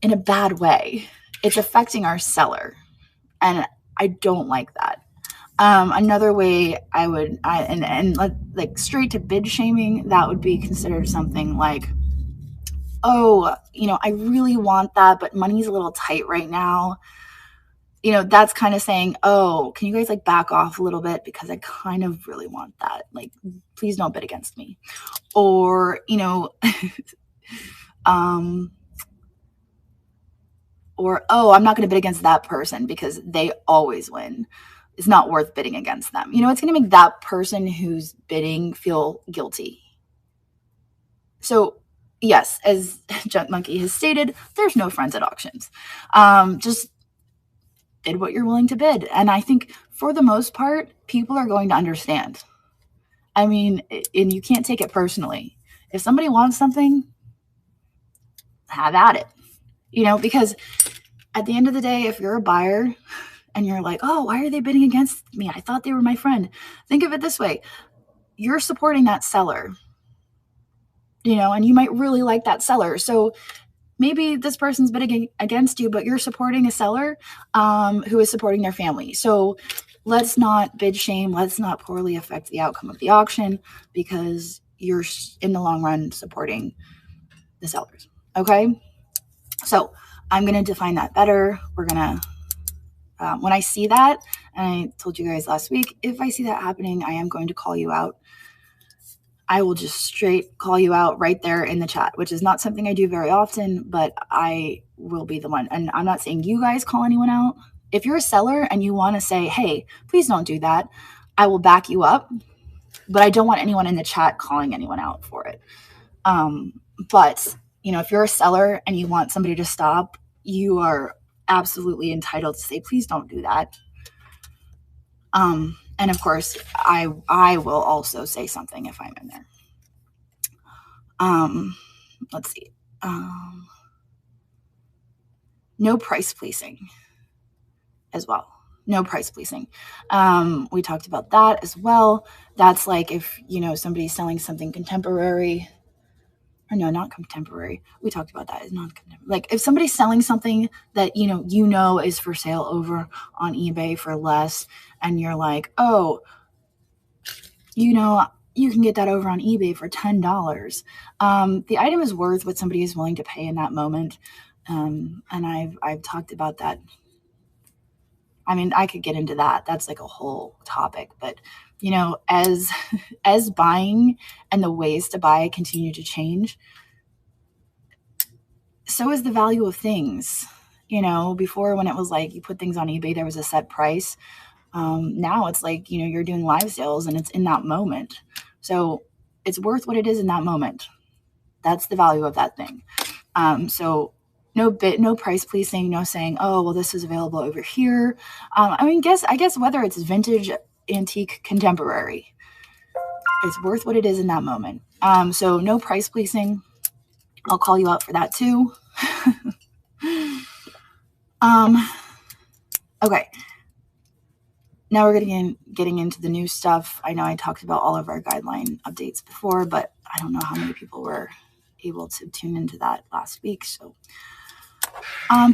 in a bad way. It's affecting our seller, and I don't like that. Another way I would, like straight to bid shaming, that would be considered something like, "Oh, I really want that, but money's a little tight right now." That's kind of saying, "Oh, can you guys like back off a little bit, because I kind of really want that. Like, please don't bid against me." Or, or, "Oh, I'm not going to bid against that person because they always win. It's not worth bidding against them." It's going to make that person who's bidding feel guilty. So yes, as Junk Monkey has stated, there's no friends at auctions. Just bid what you're willing to bid. And I think for the most part, people are going to understand. I mean, and you can't take it personally. If somebody wants something, have at it. Because at the end of the day, if you're a buyer and you're like, "Oh, why are they bidding against me? I thought they were my friend." Think of it this way. You're supporting that seller, and you might really like that seller. So maybe this person's bidding against you, but you're supporting a seller who is supporting their family. So let's not bid shame. Let's not poorly affect the outcome of the auction, because you're in the long run supporting the sellers. Okay. So I'm going to define that better. We're going to, when I see that, and I told you guys last week, if I see that happening, I am going to call you out. I will just straight call you out right there in the chat, which is not something I do very often, but I will be the one. And I'm not saying you guys call anyone out. If you're a seller and you want to say, "Hey, please don't do that," I will back you up, but I don't want anyone in the chat calling anyone out for it. But if you're a seller and you want somebody to stop, you are absolutely entitled to say, "Please don't do that." And of course, I will also say something if I'm in there. Let's see. No price placing as well. No price placing. We talked about that as well. That's like if, somebody's selling something contemporary, or no, not contemporary. We talked about that as non-contemporary. Like if somebody's selling something that, is for sale over on eBay for less, and you're like, "Oh, you can get that over on eBay for $10. The item is worth what somebody is willing to pay in that moment. And I've talked about that. I mean, I could get into that. That's like a whole topic, but as buying and the ways to buy continue to change, so is the value of things. Before, when it was like you put things on eBay, there was a set price. Now it's like, you're doing live sales and it's in that moment. So it's worth what it is in that moment. That's the value of that thing. So no price pleasing, no saying, "Oh, well, this is available over here." I guess whether it's vintage, antique, contemporary, it's worth what it is in that moment. So no price pleasing. I'll call you out for that too. Okay. Now we're getting into the new stuff. I know I talked about all of our guideline updates before, but I don't know how many people were able to tune into that last week. So,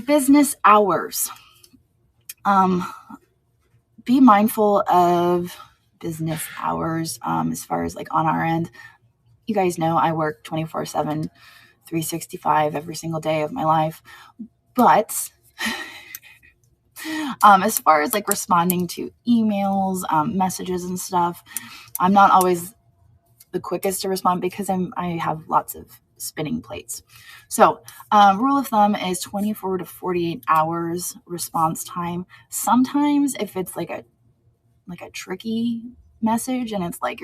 business hours. Be mindful of business hours as far as like on our end. You guys know I work 24/7, 365 every single day of my life. But As far as like responding to emails, messages and stuff, I'm not always the quickest to respond because I have lots of spinning plates. So rule of thumb is 24 to 48 hours response time. Sometimes if it's like a tricky message and it's like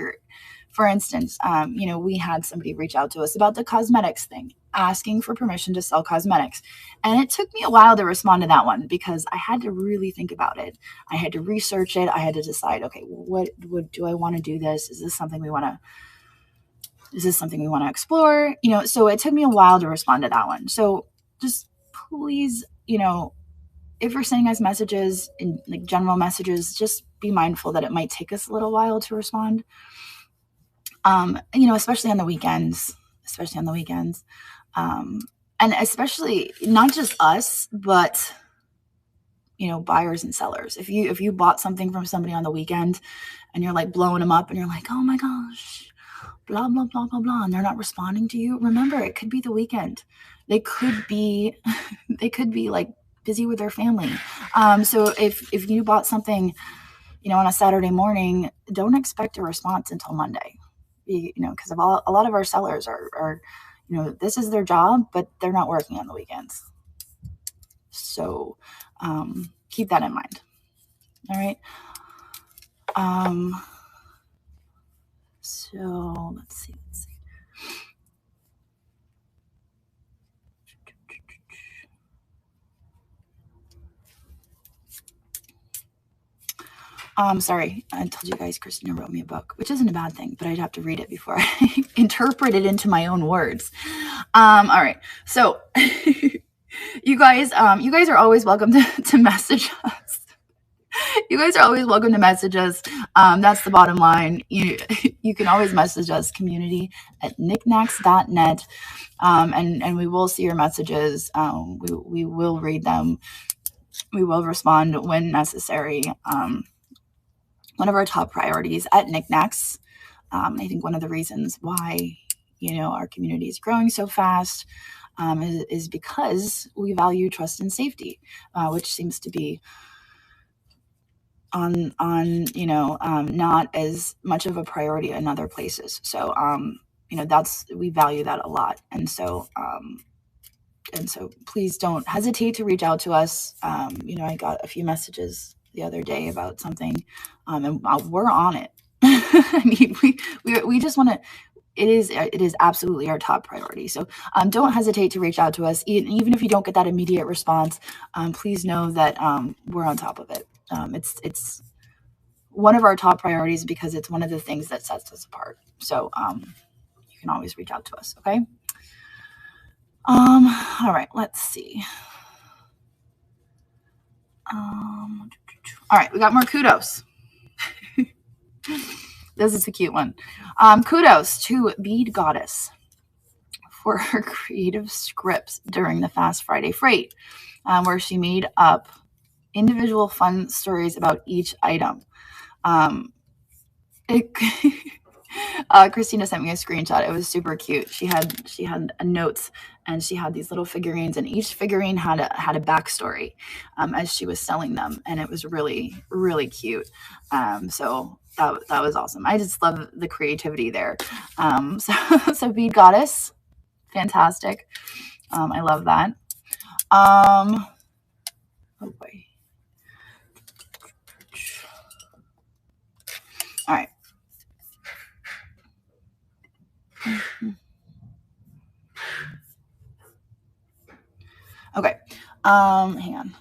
for instance, we had somebody reach out to us about the cosmetics thing, asking for permission to sell cosmetics. And it took me a while to respond to that one because I had to really think about it. I had to research it. I had to decide, okay, what do I want to do this? Is this something we want to explore? So it took me a while to respond to that one. So just please, if you're sending us messages in like general messages, just be mindful that it might take us a little while to respond. Especially on the weekends, and especially not just us, but buyers and sellers. If you bought something from somebody on the weekend and you're like blowing them up and you're like, oh my gosh, blah, blah, blah, blah, blah, and they're not responding to you, remember, it could be the weekend. They could be like busy with their family. So if you bought something, on a Saturday morning, don't expect a response until Monday. Because a lot of our sellers are, this is their job, but they're not working on the weekends. So keep that in mind. All right. So let's see. Sorry, I told you guys Christina wrote me a book, which isn't a bad thing, but I'd have to read it before I interpret it into my own words. All right. So you guys are always welcome to message us. You guys are always welcome to message us. That's the bottom line. You can always message us, community@niknax.net. And we will see your messages. We will read them. We will respond when necessary. One of our top priorities at Niknax, I think one of the reasons why, our community is growing so fast is because we value trust and safety, which seems to be on not as much of a priority in other places. So, we value that a lot. And so please don't hesitate to reach out to us. I got a few messages the other day about something, and we're on it. I mean, we just want to, it is absolutely our top priority. So don't hesitate to reach out to us. Even if you don't get that immediate response, please know that we're on top of it. It's one of our top priorities because it's one of the things that sets us apart. So you can always reach out to us. Okay. All right, let's see. All right, we got more kudos. This is a cute one. Kudos to Bead Goddess for her creative scripts during the Fast Friday Freight, where she made up individual fun stories about each item. Christina sent me a screenshot. It was super cute. She had notes, and she had these little figurines, and each figurine had a backstory as she was selling them, and it was really, really cute. So that was awesome. I just love the creativity there. So Bead Goddess, fantastic. I love that. Oh boy. All right. Okay. Hang on.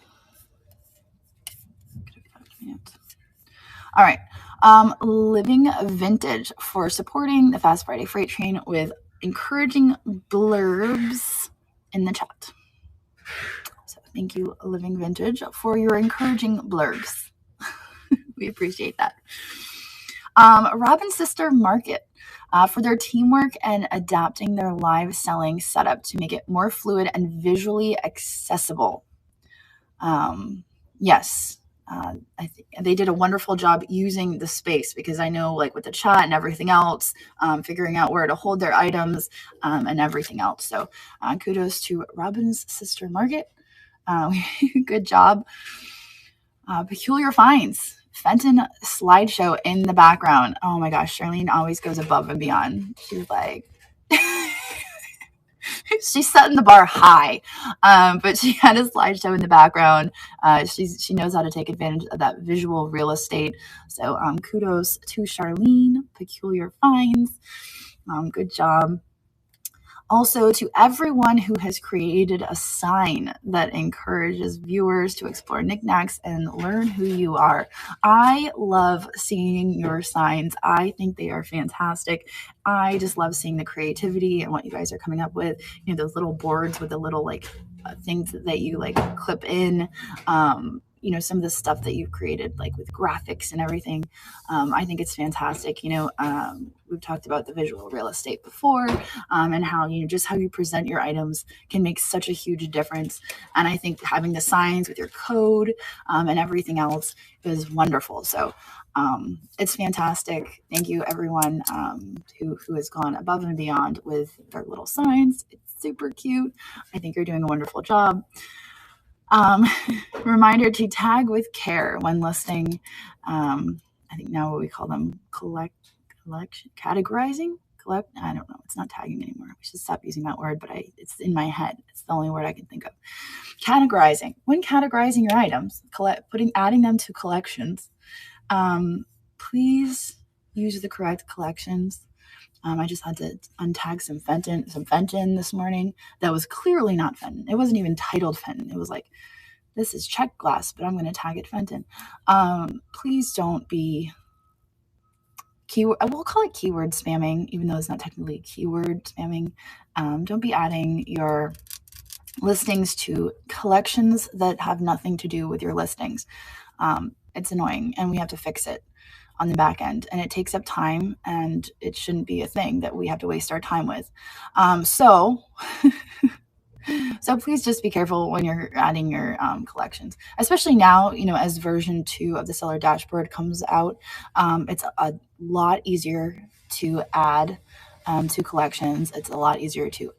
All right. Living Vintage for supporting the Fast Friday Freight Train with encouraging blurbs in the chat. So thank you, Living Vintage, for your encouraging blurbs. We appreciate that. Robin's Sister Market for their teamwork and adapting their live selling setup to make it more fluid and visually accessible. Yes, I think they did a wonderful job using the space, because I know, like with the chat and everything else, figuring out where to hold their items and everything else. So kudos to Robin's Sister Market. Good job. Peculiar finds. Fenton slideshow in the background. Oh my gosh, Charlene always goes above and beyond. She's like, she's setting the bar high, but she had a slideshow in the background. She knows how to take advantage of that visual real estate. So kudos to Charlene. Peculiar finds. Good job. Also, to everyone who has created a sign that encourages viewers to explore Niknax and learn who you are. I love seeing your signs. I think they are fantastic. I just love seeing the creativity and what you guys are coming up with. You know, those little boards with the little like things that you like clip in. You know, some of the stuff that you've created, like with graphics and everything. I think it's fantastic. You know, we've talked about the visual real estate before, and how, you know, just how you present your items can make such a huge difference. And I think having the signs with your code and everything else is wonderful. So it's fantastic. Thank you, everyone who has gone above and beyond with their little signs. It's super cute. I think you're doing a wonderful job. Reminder to tag with care when listing. I think now what we call them categorizing. I don't know. It's not tagging anymore. We should stop using that word, but it's in my head. It's the only word I can think of. Categorizing. When categorizing your items, adding them to collections, please use the correct collections. I just had to untag some Fenton this morning that was clearly not Fenton. It wasn't even titled Fenton. It was like, this is check glass, but I'm going to tag it Fenton. Please don't be we'll call it keyword spamming, even though it's not technically keyword spamming. Don't be adding your listings to collections that have nothing to do with your listings. It's annoying, and we have to fix it on the back end, and it takes up time, and it shouldn't be a thing that we have to waste our time with. So please just be careful when you're adding your collections, especially now, you know, as version 2 of the seller dashboard comes out. It's a lot easier to add to collections. It's a lot easier to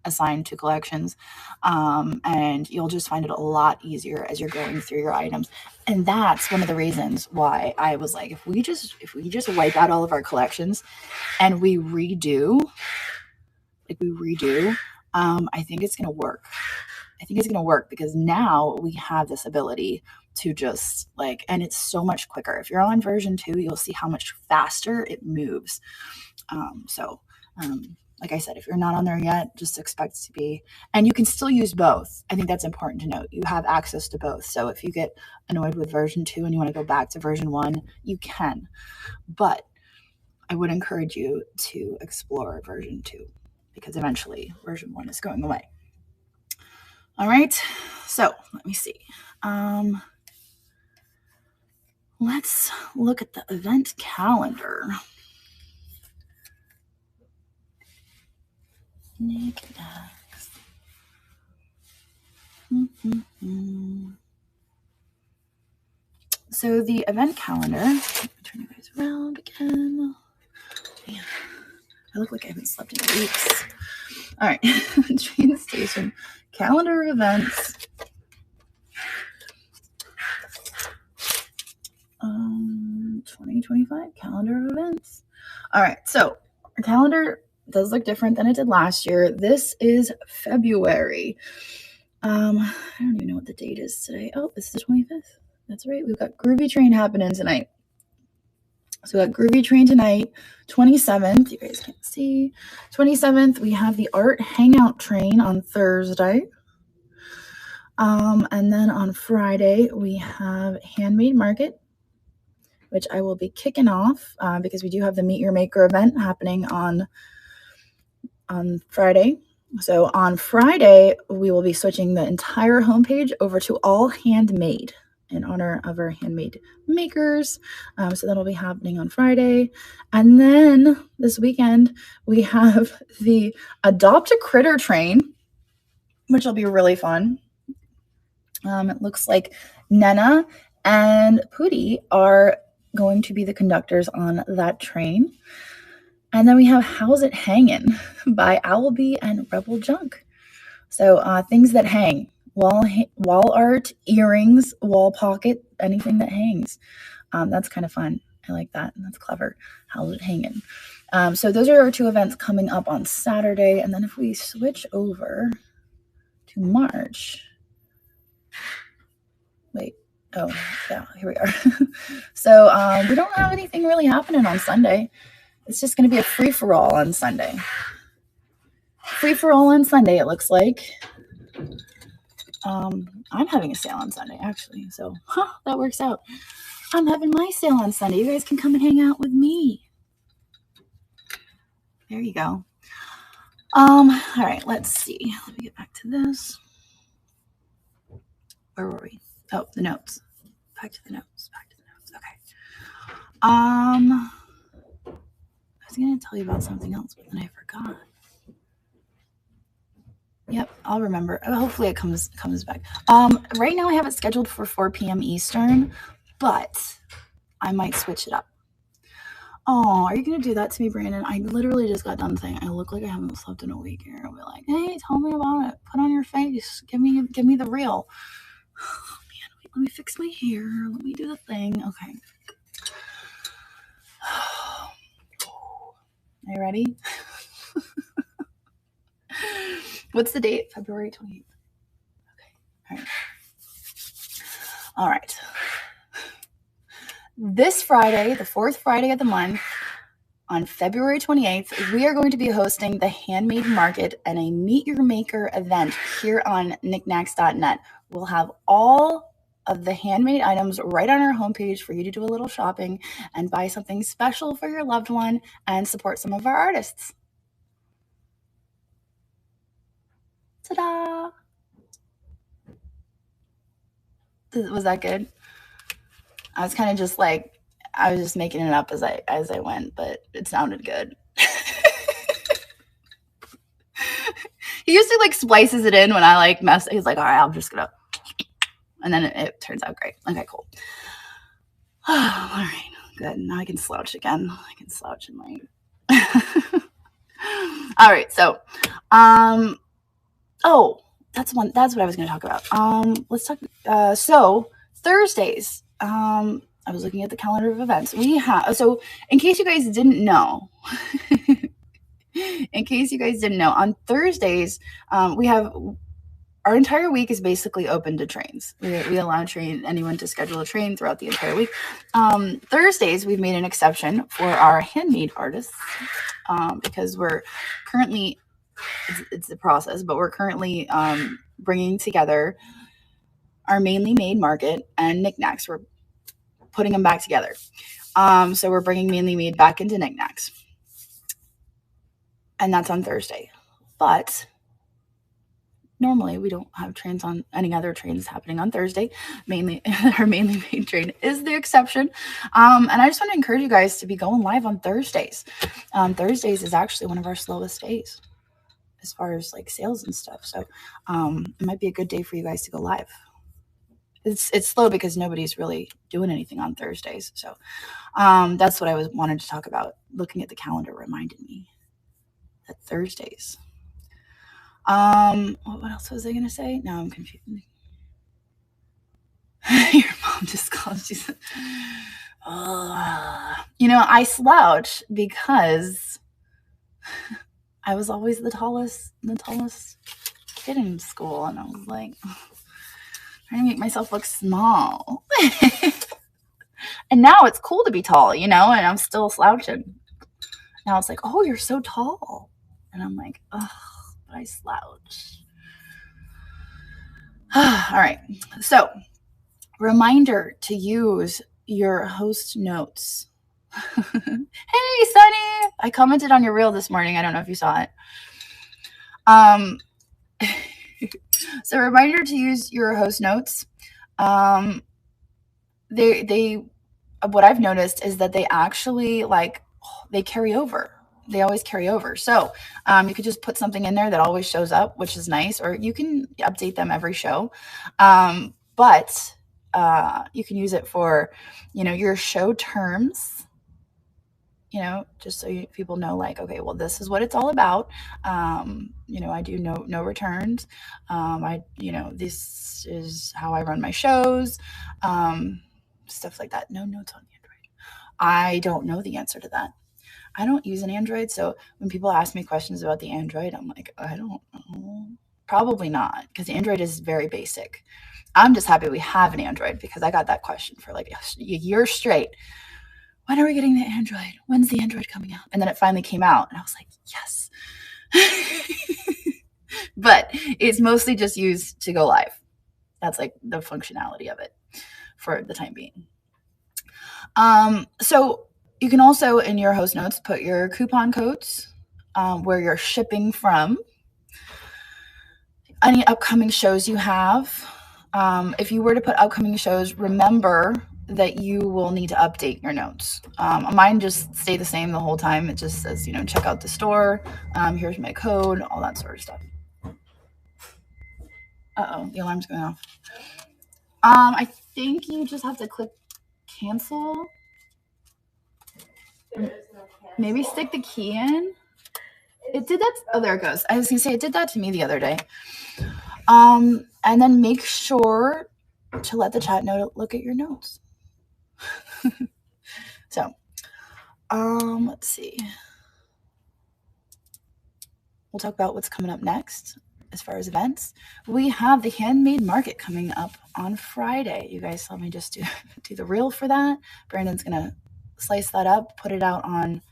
assign to collections, and you'll just find it a lot easier as you're going through your items. And that's one of the reasons why I was like, if we just wipe out all of our collections and we redo, I think it's going to work. I think it's going to work because now we have this ability to just like, and it's so much quicker. If you're on version 2, you'll see how much faster it moves. Like I said, if you're not on there yet, just expect to be. And you can still use both. I think that's important to note. You have access to both. So if you get annoyed with version 2 and you want to go back to version 1, you can. But I would encourage you to explore version 2 because eventually version 1 is going away. All right. So let me see. Let's look at the event calendar. Niknax. So the event calendar, turn you guys around again. Man, I look like I haven't slept in weeks. All right, train station calendar events. 2025 calendar of events. All right, so our calendar does look different than it did last year. This is February. I don't even know what the date is today. Oh, it's the 25th. That's right. We've got Groovy Train happening tonight. So we got Groovy Train tonight, 27th. You guys can't see. 27th, we have the Art Hangout Train on Thursday. And then on Friday, we have Handmade Market, which I will be kicking off because we do have the Meet Your Maker event happening on Friday. So on Friday, we will be switching the entire homepage over to all handmade in honor of our handmade makers. So that'll be happening on Friday. And then this weekend, we have the Adopt a Critter train, which will be really fun. It looks like Nena and Pootie are going to be the conductors on that train. And then we have How's It Hangin' by Owlbee and Rebel Junk. So things that hang. wall art, earrings, wall pocket, anything that hangs. That's kind of fun. I like that. That's clever. How's it hanging? So those are our 2 events coming up on Saturday. And then if we switch over to March, wait, oh yeah, here we are. So we don't have anything really happening on Sunday. It's just going to be a free-for-all on Sunday. Free-for-all on Sunday, it looks like. I'm having a sale on Sunday, actually. So that works out. I'm having my sale on Sunday. You guys can come and hang out with me. There you go. All right, let's see. Let me get back to this. Where were we? Oh, the notes. Back to the notes. Okay. I was going to tell you about something else, but then I forgot. Yep, I'll remember. Hopefully it comes back. Right now I have it scheduled for 4 p.m. Eastern, but I might switch it up. Oh, are you going to do that to me, Brandon? I literally just got done saying I look like I haven't slept in a week here. I'll be like, hey, tell me about it. Put on your face. Give me the real. Oh, man, wait, let me fix my hair. Let me do the thing. Okay. Are you ready? What's the date? February 28th. Okay. All right. This Friday, the 4th Friday of the month, on February 28th, we are going to be hosting the Handmade Market and a Meet Your Maker event here on Niknax.net. We'll have all of the handmade items right on our homepage for you to do a little shopping and buy something special for your loved one and support some of our artists. Ta-da! Was that good? I was kind of just like, I was just making it up as I went, but it sounded good. He usually like splices it in when I like mess. He's like, all right, I'm just gonna, and then it turns out great. Okay, cool. All right, good. Now I can slouch again. I can slouch and like. All right, so, oh, that's what I was going to talk about. Let's talk. So Thursdays. I was looking at the calendar of events. We have, so in case you guys didn't know, on Thursdays, we have, our entire week is basically open to trains. We allow anyone to schedule a train throughout the entire week. Thursdays, we've made an exception for our handmade artists because we're currently, it's the process, but we're currently bringing together our Mainly Made Market and Niknax. We're putting them back together. So we're bringing Mainly Made back into Niknax. And that's on Thursday. But normally we don't have trains on any other trains happening on Thursday. Mainly our Mainly Made train is the exception. And I just want to encourage you guys to be going live on Thursdays. Thursdays is actually one of our slowest days as far as like sales and stuff. So it might be a good day for you guys to go live. It's slow because nobody's really doing anything on Thursdays. So that's what I wanted to talk about. Looking at the calendar reminded me that Thursdays. What else was I going to say? Now I'm confused. Your mom just called. She said, I slouch because I was always the tallest kid in school. And I was like, trying to make myself look small. And now it's cool to be tall, and I'm still slouching. Now it's like, oh, you're so tall. And I'm like, oh, but I slouch. All right. So, reminder to use your host notes. Hey, Sunny. I commented on your reel this morning. I don't know if you saw it. So reminder to use your host notes. They what I've noticed is that they actually they carry over. They always carry over. So you could just put something in there that always shows up, which is nice, or you can update them every show. But you can use it for, your show terms. just so people know, like, okay, well, this is what it's all about. I do no returns. This is how I run my shows, stuff like that. No notes on Android. I don't know the answer to that. I don't use an Android, so when people ask me questions about the Android, I'm like, I don't know. Probably not, because Android is very basic. I'm just happy we have an Android, because I got that question for like a year straight. When are we getting the Android? When's the Android coming out? And then it finally came out, and I was like, yes. But it's mostly just used to go live. That's like the functionality of it for the time being. So you can also, in your host notes, put your coupon codes, where you're shipping from, any upcoming shows you have. If you were to put upcoming shows, remember that you will need to update your notes. Mine just stay the same the whole time. It just says, check out the store. Here's my code, all that sort of stuff. Uh-oh, the alarm's going off. I think you just have to click cancel. Maybe stick the key in. It did that. Oh, there it goes. I was going to say, it did that to me the other day. And then make sure to let the chat know to look at your notes. So, let's see. We'll talk about what's coming up next as far as events. We have the handmade market coming up on Friday. You guys saw me just do the reel for that. Brandon's going to slice that up, put it out on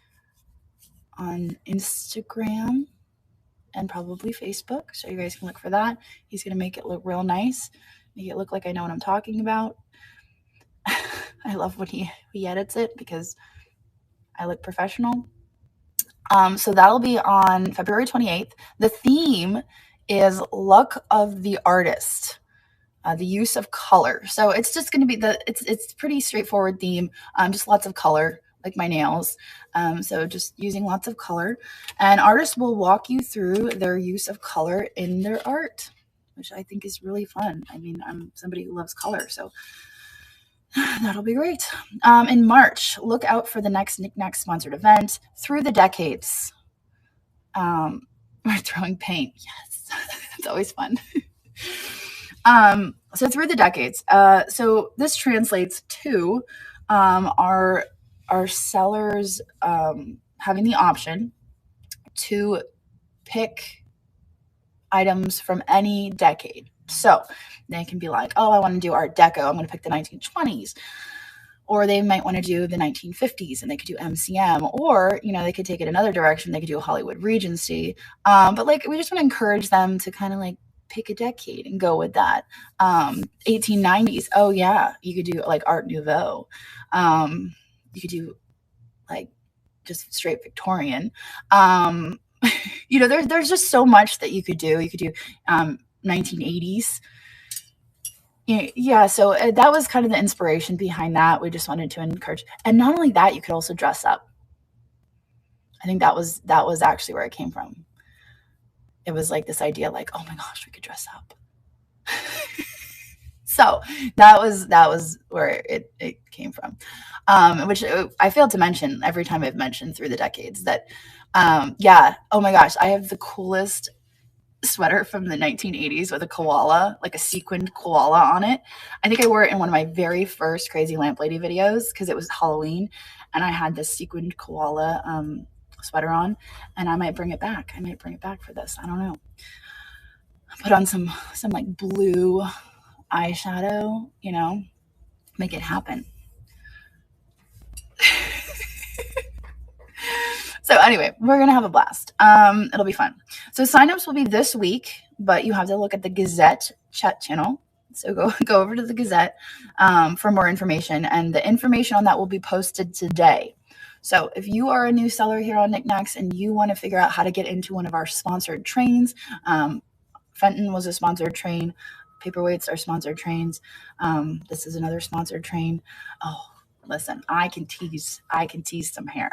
Instagram and probably Facebook, so you guys can look for that. He's going to make it look real nice, make it look like I know what I'm talking about. I love when he edits it, because I look professional. So that'll be on February 28th. The theme is luck of the artist, the use of color. So it's just going to be it's pretty straightforward theme, just lots of color, like my nails. So just using lots of color, and artists will walk you through their use of color in their art, which I think is really fun. I mean, I'm somebody who loves color, so that'll be great. In March, look out for the next Niknax sponsored event, Through the Decades. We're throwing paint. Yes, it's always fun. So Through the Decades. So this translates to our sellers having the option to pick items from any decade. So they can be like, oh, I want to do Art Deco. I'm going to pick the 1920s. Or they might want to do the 1950s, and they could do MCM. Or, they could take it another direction. They could do a Hollywood Regency. But we just want to encourage them to kind of pick a decade and go with that. 1890s. Oh yeah. You could do Art Nouveau. You could do just straight Victorian. There's just so much that you could do. You could do 1980s. Yeah, so that was kind of the inspiration behind that. We just wanted to encourage, and not only that, you could also dress up. I think that was actually where it came from. It was this idea, oh my gosh, we could dress up. So that was where it came from, which I failed to mention every time I've mentioned Through the Decades that, yeah, oh my gosh, I have the coolest sweater from the 1980s with a koala, a sequined koala on it. I think I wore it in one of my very first Crazy Lamp Lady videos, because it was Halloween, and I had this sequined koala sweater on, and I might bring it back. I might bring it back for this. I don't know. Put on some blue eyeshadow, make it happen. So anyway, we're going to have a blast. It'll be fun. So signups will be this week, but you have to look at the Gazette chat channel. So go over to the Gazette for more information, and the information on that will be posted today. So if you are a new seller here on Niknax and you want to figure out how to get into one of our sponsored trains, Fenton was a sponsored train. Paperweights are sponsored trains. This is another sponsored train. Oh, listen, I can tease some hair.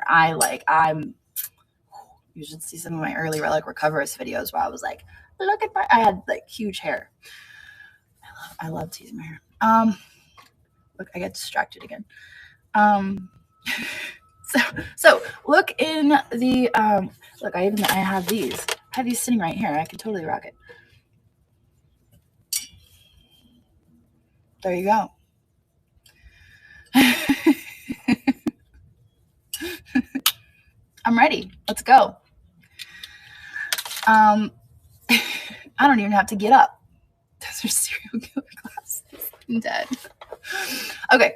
You should see some of my early Relic Recoverist videos where I was like, look at I had huge hair. I love teasing my hair. Look, I get distracted again. So look in the, look, I have these. I have these sitting right here. I could totally rock it. There you go. I'm ready. Let's go. I don't even have to get up. Those are serial killer glasses. I'm dead. Okay.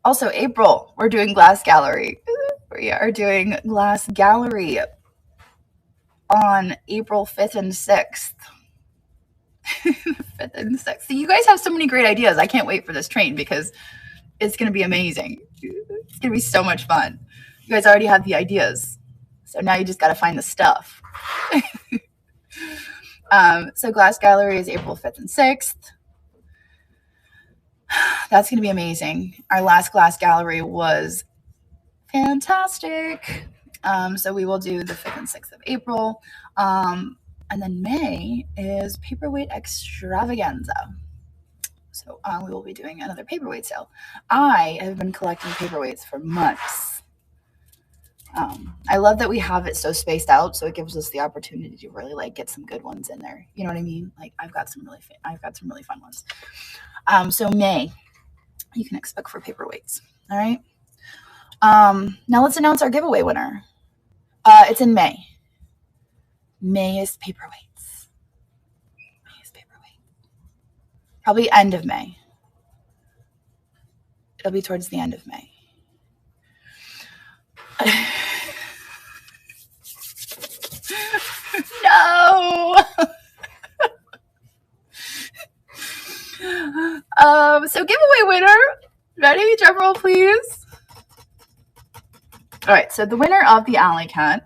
Also, April, we're doing Glass Gallery. We are doing Glass Gallery on April 5th and 6th. 5th and 6th. So you guys have so many great ideas. I can't wait for this train because it's going to be amazing. It's going to be so much fun. You guys already have the ideas. So now you just got to find the stuff. So Glass Gallery is April 5th and 6th. That's going to be amazing. Our last Glass Gallery was fantastic. So we will do the 5th and 6th of April. And then May is Paperweight Extravaganza. So we will be doing another paperweight sale. I have been collecting paperweights for months. I love that we have it so spaced out, so it gives us the opportunity to really like get some good ones in there. You know what I mean? Like I've got some really fun ones. So May, you can expect for paperweights. All right. Now let's announce our giveaway winner. It's in May. May is paperweights. Probably end of May. It'll be towards the end of May. No. So giveaway winner. Ready? Drum roll, please. All right. So the winner of the Alley Cat,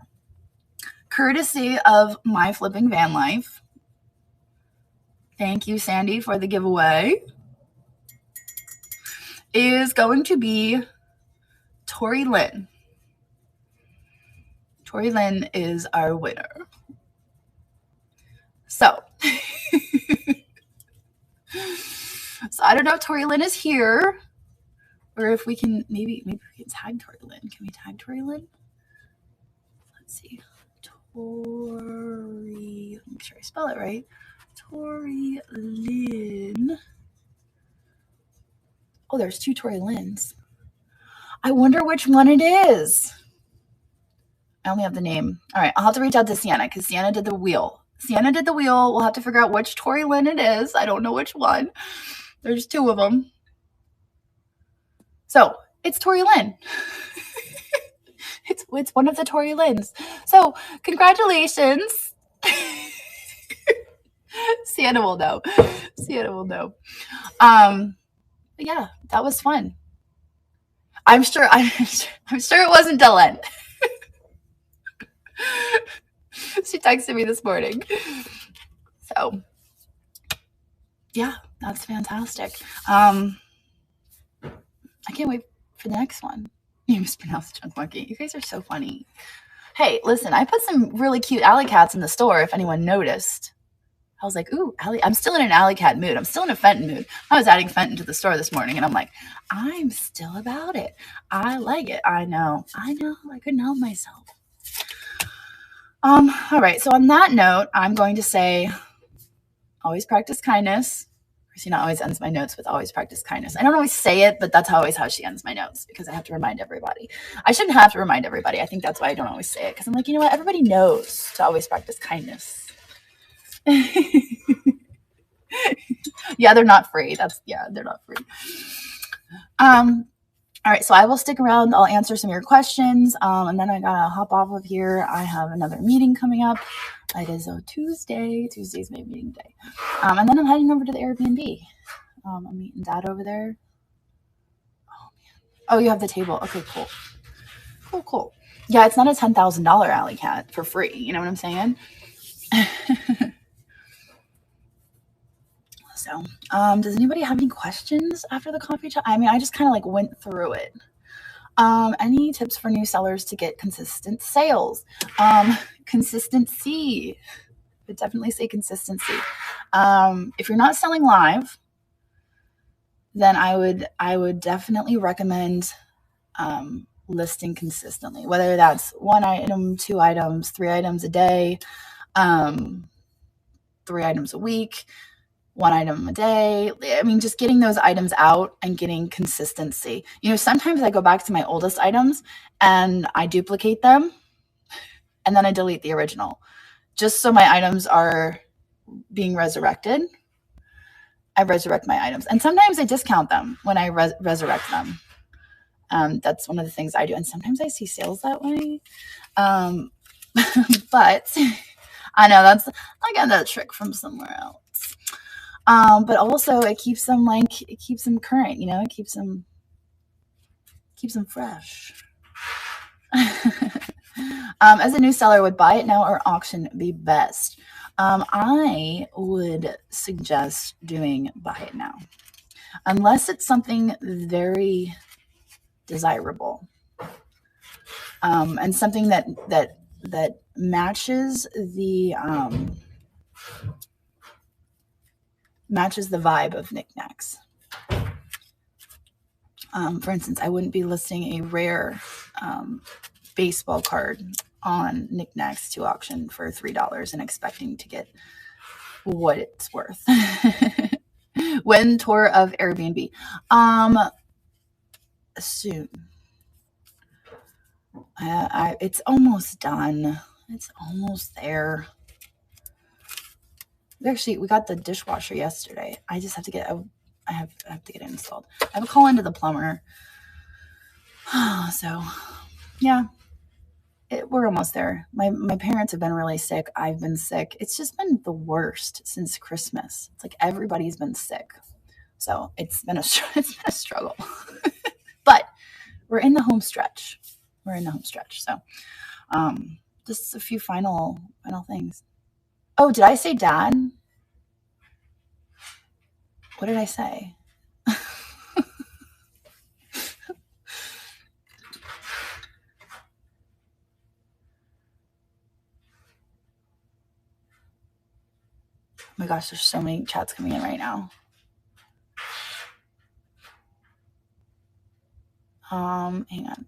courtesy of My Flipping Van Life. Thank you, Sandy, for the giveaway. Is going to be Tori Lynn. Tori Lynn is our winner. So, I don't know if Tori Lynn is here, or if we can maybe we can tag Tori Lynn. Can we tag Tori Lynn? Let's see. Tori. Make sure I spell it right. Tori Lynn. Oh, there's two Tori Lynns. I wonder which one it is. I only have the name. All right, I'll have to reach out to Sienna because Sienna did the wheel. We'll have to figure out which Tori Lynn it is. I don't know which one. There's two of them. So it's Tori Lynn. It's one of the Tori Lynns. So congratulations. Sienna will know. Yeah, that was fun. I'm sure it wasn't Dylan. She texted me this morning. So yeah, that's fantastic. I can't wait for the next one. You mispronounced Chunk Monkey. You guys are so funny. Hey, listen, I put some really cute alley cats in the store if anyone noticed. I was like, ooh, Alley. I'm still in an alley cat mood. I'm still in a Fenton mood. I was adding Fenton to the store this morning, and I'm like, I'm still about it. I like it. I know. I couldn't help myself. All right. So on that note, I'm going to say, always practice kindness. Christina always ends my notes with always practice kindness. I don't always say it, but that's always how she ends my notes because I have to remind everybody. I shouldn't have to remind everybody. I think that's why I don't always say it because I'm like, you know what? Everybody knows to always practice kindness. Yeah, they're not free. They're not free. All right, so I will stick around. I'll answer some of your questions, and then I gotta hop off of here. I have another meeting coming up. It is a Tuesday. Tuesday's my meeting day, and then I'm heading over to the Airbnb. I'm meeting Dad over there. Oh man! Oh, you have the table. Okay, cool. Yeah, it's not a $10,000 alley cat for free. You know what I'm saying? So, does anybody have any questions after the coffee chat? I mean, I just kind of like went through it. Any tips for new sellers to get consistent sales? Consistency. I would definitely say consistency. If you're not selling live, then I would definitely recommend listing consistently, whether that's 1 item, 2 items, 3 items a day, 3 items a week, 1 item a day. I mean, just getting those items out and getting consistency. Sometimes I go back to my oldest items and I duplicate them and then I delete the original just so my items are being resurrected. I resurrect my items, and sometimes I discount them when I resurrect them. That's one of the things I do, and sometimes I see sales that way. But I know that's I got that trick from somewhere else. But also it keeps them current. It keeps them fresh. As a new seller, would buy it now or auction be best? I would suggest doing buy it now, unless it's something very desirable, and something that matches the vibe of Niknax. For instance, I wouldn't be listing a rare baseball card on Niknax to auction for $3 and expecting to get what it's worth. When tour of Airbnb? Soon. It's almost done. It's almost there. We got the dishwasher yesterday. I just have to get I have to get it installed. I have a call into the plumber. So, yeah. We're almost there. My parents have been really sick. I've been sick. It's just been the worst since Christmas. It's like everybody's been sick. So it's been a struggle. But we're in the home stretch. So just a few final things. Oh, did I say dad? What did I say? Oh my gosh, there's so many chats coming in right now. Hang on.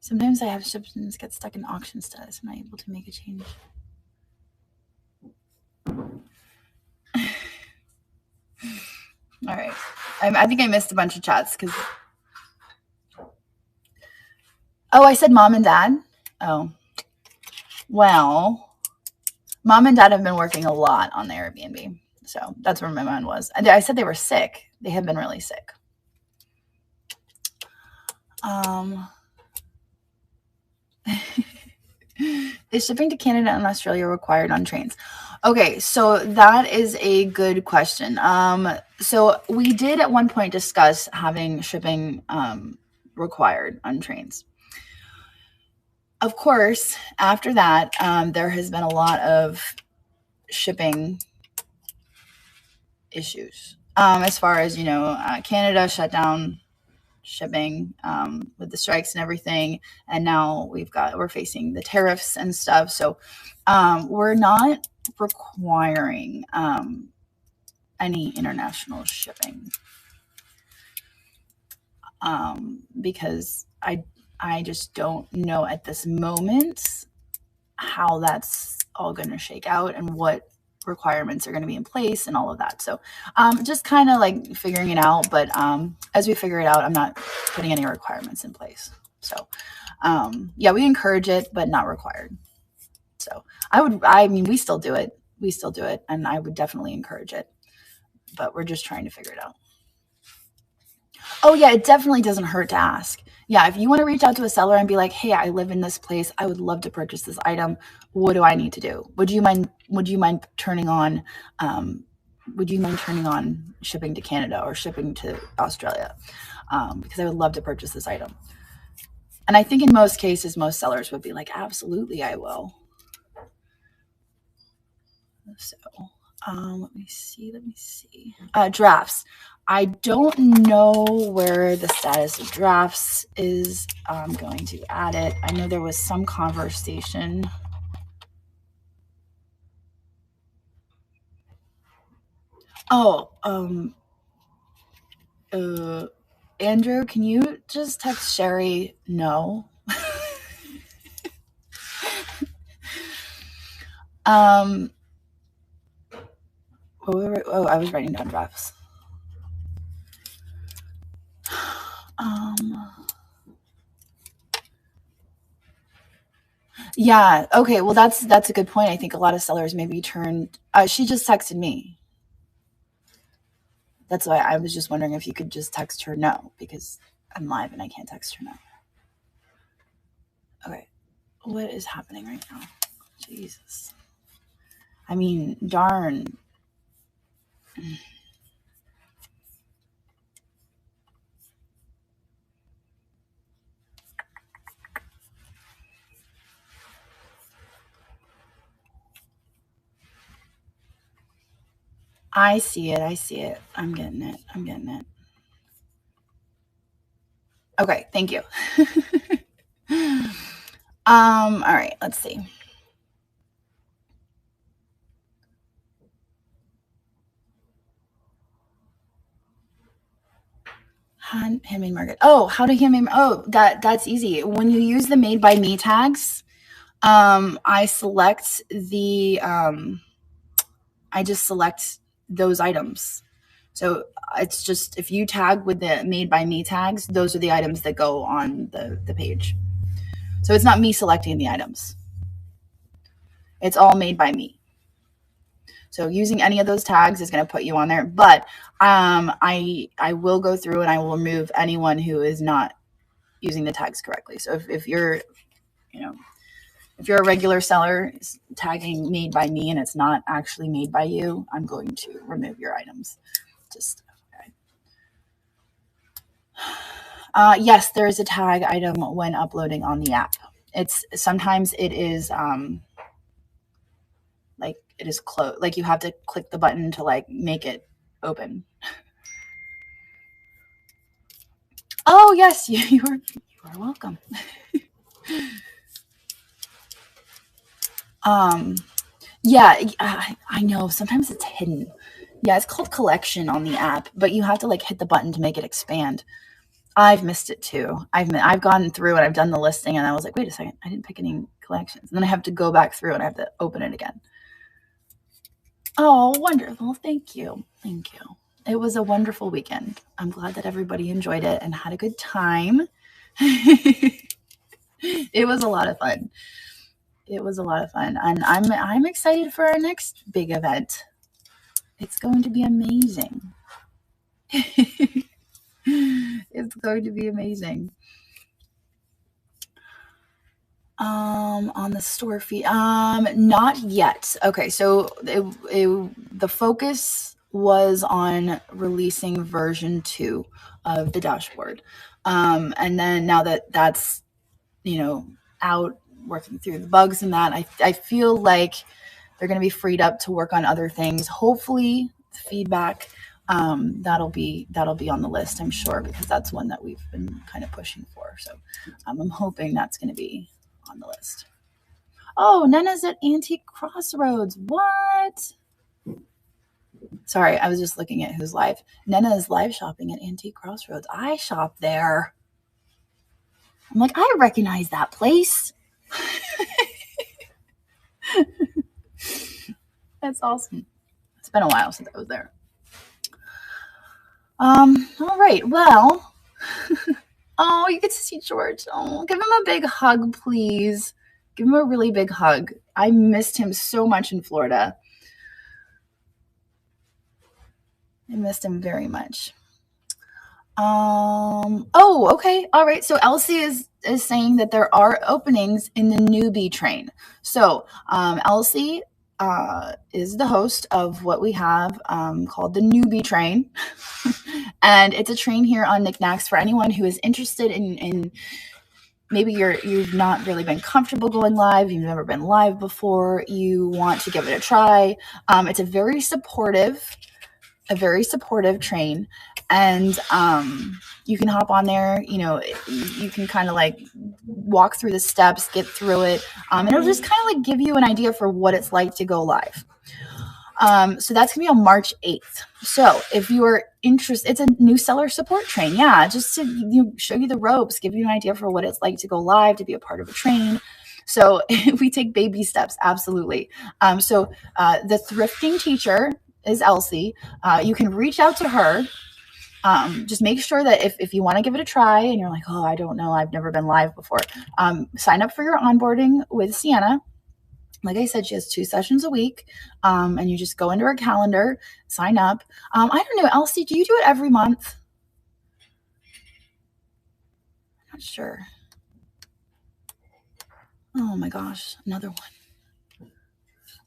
Sometimes I have shipments get stuck in auction status. I'm not able to make a change. All right. I think I missed a bunch of chats because. Oh, I said mom and dad. Oh, well, mom and dad have been working a lot on the Airbnb, so that's where my mind was. And I said they were sick. They have been really sick. Is shipping to Canada and Australia required on trains? Okay, so that is a good question. So we did at one point discuss having shipping required on trains. Of course, after that, there has been a lot of shipping issues. As far as, Canada shut down shipping with the strikes and everything, and now we're facing the tariffs and stuff. So we're not requiring any international shipping because I just don't know at this moment how that's all going to shake out and what requirements are going to be in place and all of that. So just kind of like figuring it out. But as we figure it out, I'm not putting any requirements in place. So yeah, we encourage it, but not required. So we still do it. And I would definitely encourage it, but we're just trying to figure it out. Oh yeah, it definitely doesn't hurt to ask. Yeah, if you want to reach out to a seller and be like, hey, I live in this place, I would love to purchase this item. What do I need to do? Would you mind turning on shipping to Canada or shipping to Australia? Because I would love to purchase this item. And I think in most cases, most sellers would be like, absolutely, I will. So Let me see. Drafts. I don't know where the status of drafts is. I'm going to add it. I know there was some conversation. Oh, Andrew, can you just text Sherry no? Oh, I was writing down drafts. Yeah. Okay. Well, that's a good point. I think a lot of sellers maybe turned. She just texted me. That's why I was just wondering if you could just text her no, because I'm live and I can't text her no. Okay. What is happening right now? Jesus. I mean, darn. I see it. I'm getting it. Okay, thank you. All right, let's see. Handmade market. Oh, how to handmade? Oh, that's easy. When you use the made by me tags, I select the I just select those items. So it's just, if you tag with the made by me tags, those are the items that go on the page. So it's not me selecting the items. It's all made by me. So using any of those tags is going to put you on there. But I will go through and I will remove anyone who is not using the tags correctly. So if you're, if you're a regular seller tagging made by me and it's not actually made by you, I'm going to remove your items. Just okay. Yes, there is a tag item when uploading on the app. Sometimes it is like it is closed. Like you have to click the button to like make it open. Oh yes, you are welcome. Yeah, I know. Sometimes it's hidden. Yeah, it's called collection on the app, but you have to like hit the button to make it expand. I've missed it too. I've gone through and I've done the listing and I was like, wait a second, I didn't pick any collections. And then I have to go back through and I have to open it again. Oh, wonderful. Thank you. It was a wonderful weekend. I'm glad that everybody enjoyed it and had a good time. It was a lot of fun. And I'm excited for our next big event. It's going to be amazing. It's going to be amazing. On the store feed, not yet. Okay, so the focus was on releasing version 2 of the dashboard, and then now that that's out, working through the bugs and that, I feel like they're going to be freed up to work on other things. Hopefully, feedback. That'll be on the list, I'm sure, because that's one that we've been kind of pushing for. So I'm hoping that's going to be on the list. Oh, Nana's at Antique Crossroads. What? Sorry, I was just looking at who's live. Nana is live shopping at Antique Crossroads. I shop there. I'm like, I recognize that place. That's awesome. It's been a while since I was there. All right. Well, oh, you get to see George. Oh, give him a big hug, please. Give him a really big hug. I missed him so much in Florida. I missed him very much. Oh, okay. All right. So Elsie is saying that there are openings in the newbie train. So Elsie is the host of what we have called the newbie train. And it's a train here on Niknax for anyone who is interested in maybe you've not really been comfortable going live. You've never been live before. You want to give it a try. It's a very supportive train, and you can hop on there. You can kind of like walk through the steps, get through it, and it'll just kind of like give you an idea for what it's like to go live. So that's gonna be on March 8th. So if you're interested, it's a new seller support train. Yeah, just to show you the ropes, give you an idea for what it's like to go live, to be a part of a train. So we take baby steps, absolutely. So the thrifting teacher is Elsie. You can reach out to her. Just make sure that if you want to give it a try and you're like, oh, I don't know, I've never been live before, sign up for your onboarding with Sienna. Like I said, she has 2 sessions a week, and you just go into her calendar, sign up. I don't know, Elsie, do you do it every month? I'm not sure. Oh my gosh, another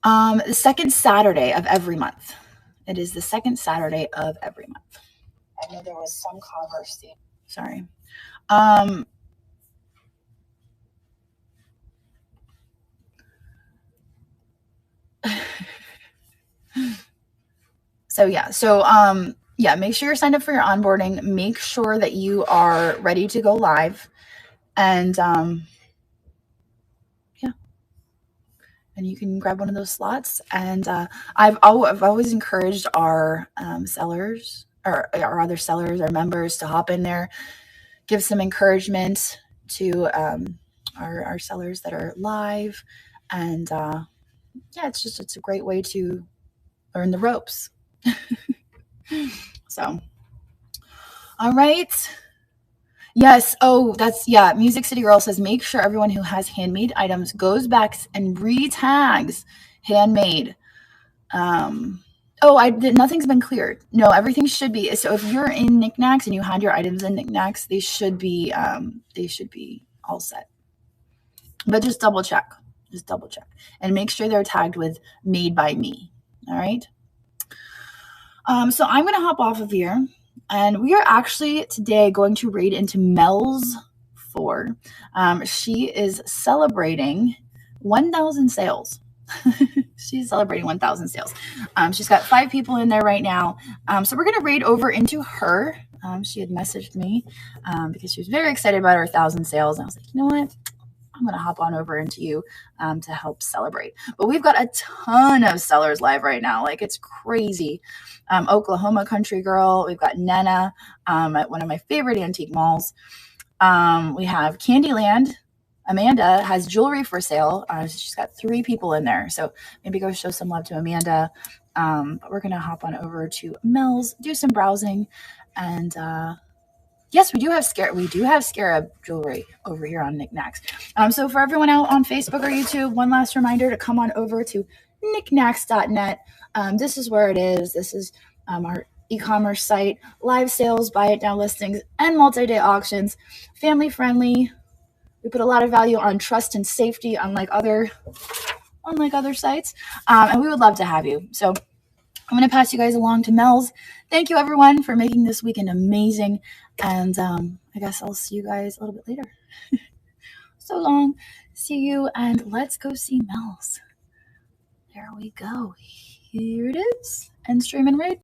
one. The second Saturday of every month. It is the second Saturday of every month. I know there was some controversy. Sorry. Yeah, make sure you're signed up for your onboarding. Make sure that you are ready to go live, and and you can grab one of those slots. And I've always encouraged our sellers, or our other sellers, our members, to hop in there, give some encouragement to our sellers that are live, and it's a great way to learn the ropes. So, all right. Yes. Oh, Music City Girl says, make sure everyone who has handmade items goes back and re-tags handmade. Nothing's been cleared. No, everything should be. So if you're in Niknax and you had your items in Niknax, they should be all set. But just double check. And make sure they're tagged with made by me. All right. So I'm going to hop off of here, and we are actually today going to raid into Mel's 4. She is celebrating 1,000 sales. She's celebrating 1,000 sales. She's got 5 people in there right now. So we're going to raid over into her. She had messaged me because she was very excited about her 1,000 sales. And I was like, you know what? I'm going to hop on over into you to help celebrate. But we've got a ton of sellers live right now. Like, it's crazy. Oklahoma Country Girl. We've got Nena at one of my favorite antique malls. We have Candyland. Amanda has jewelry for sale. She's got 3 people in there. So maybe go show some love to Amanda. But we're going to hop on over to Mel's, do some browsing. And yes, we do have Scarab jewelry over here on Niknax. So for everyone out on Facebook or YouTube, one last reminder to come on over to niknax.net. This is where it is. This is our e-commerce site, live sales, buy it now listings, and multi-day auctions. Family friendly. We put a lot of value on trust and safety, unlike other sites. And we would love to have you. So I'm going to pass you guys along to Mel's. Thank you, everyone, for making this weekend amazing. And I guess I'll see you guys a little bit later. So long. See you, and let's go see Mel's. There we go. Here it is. End stream and raid.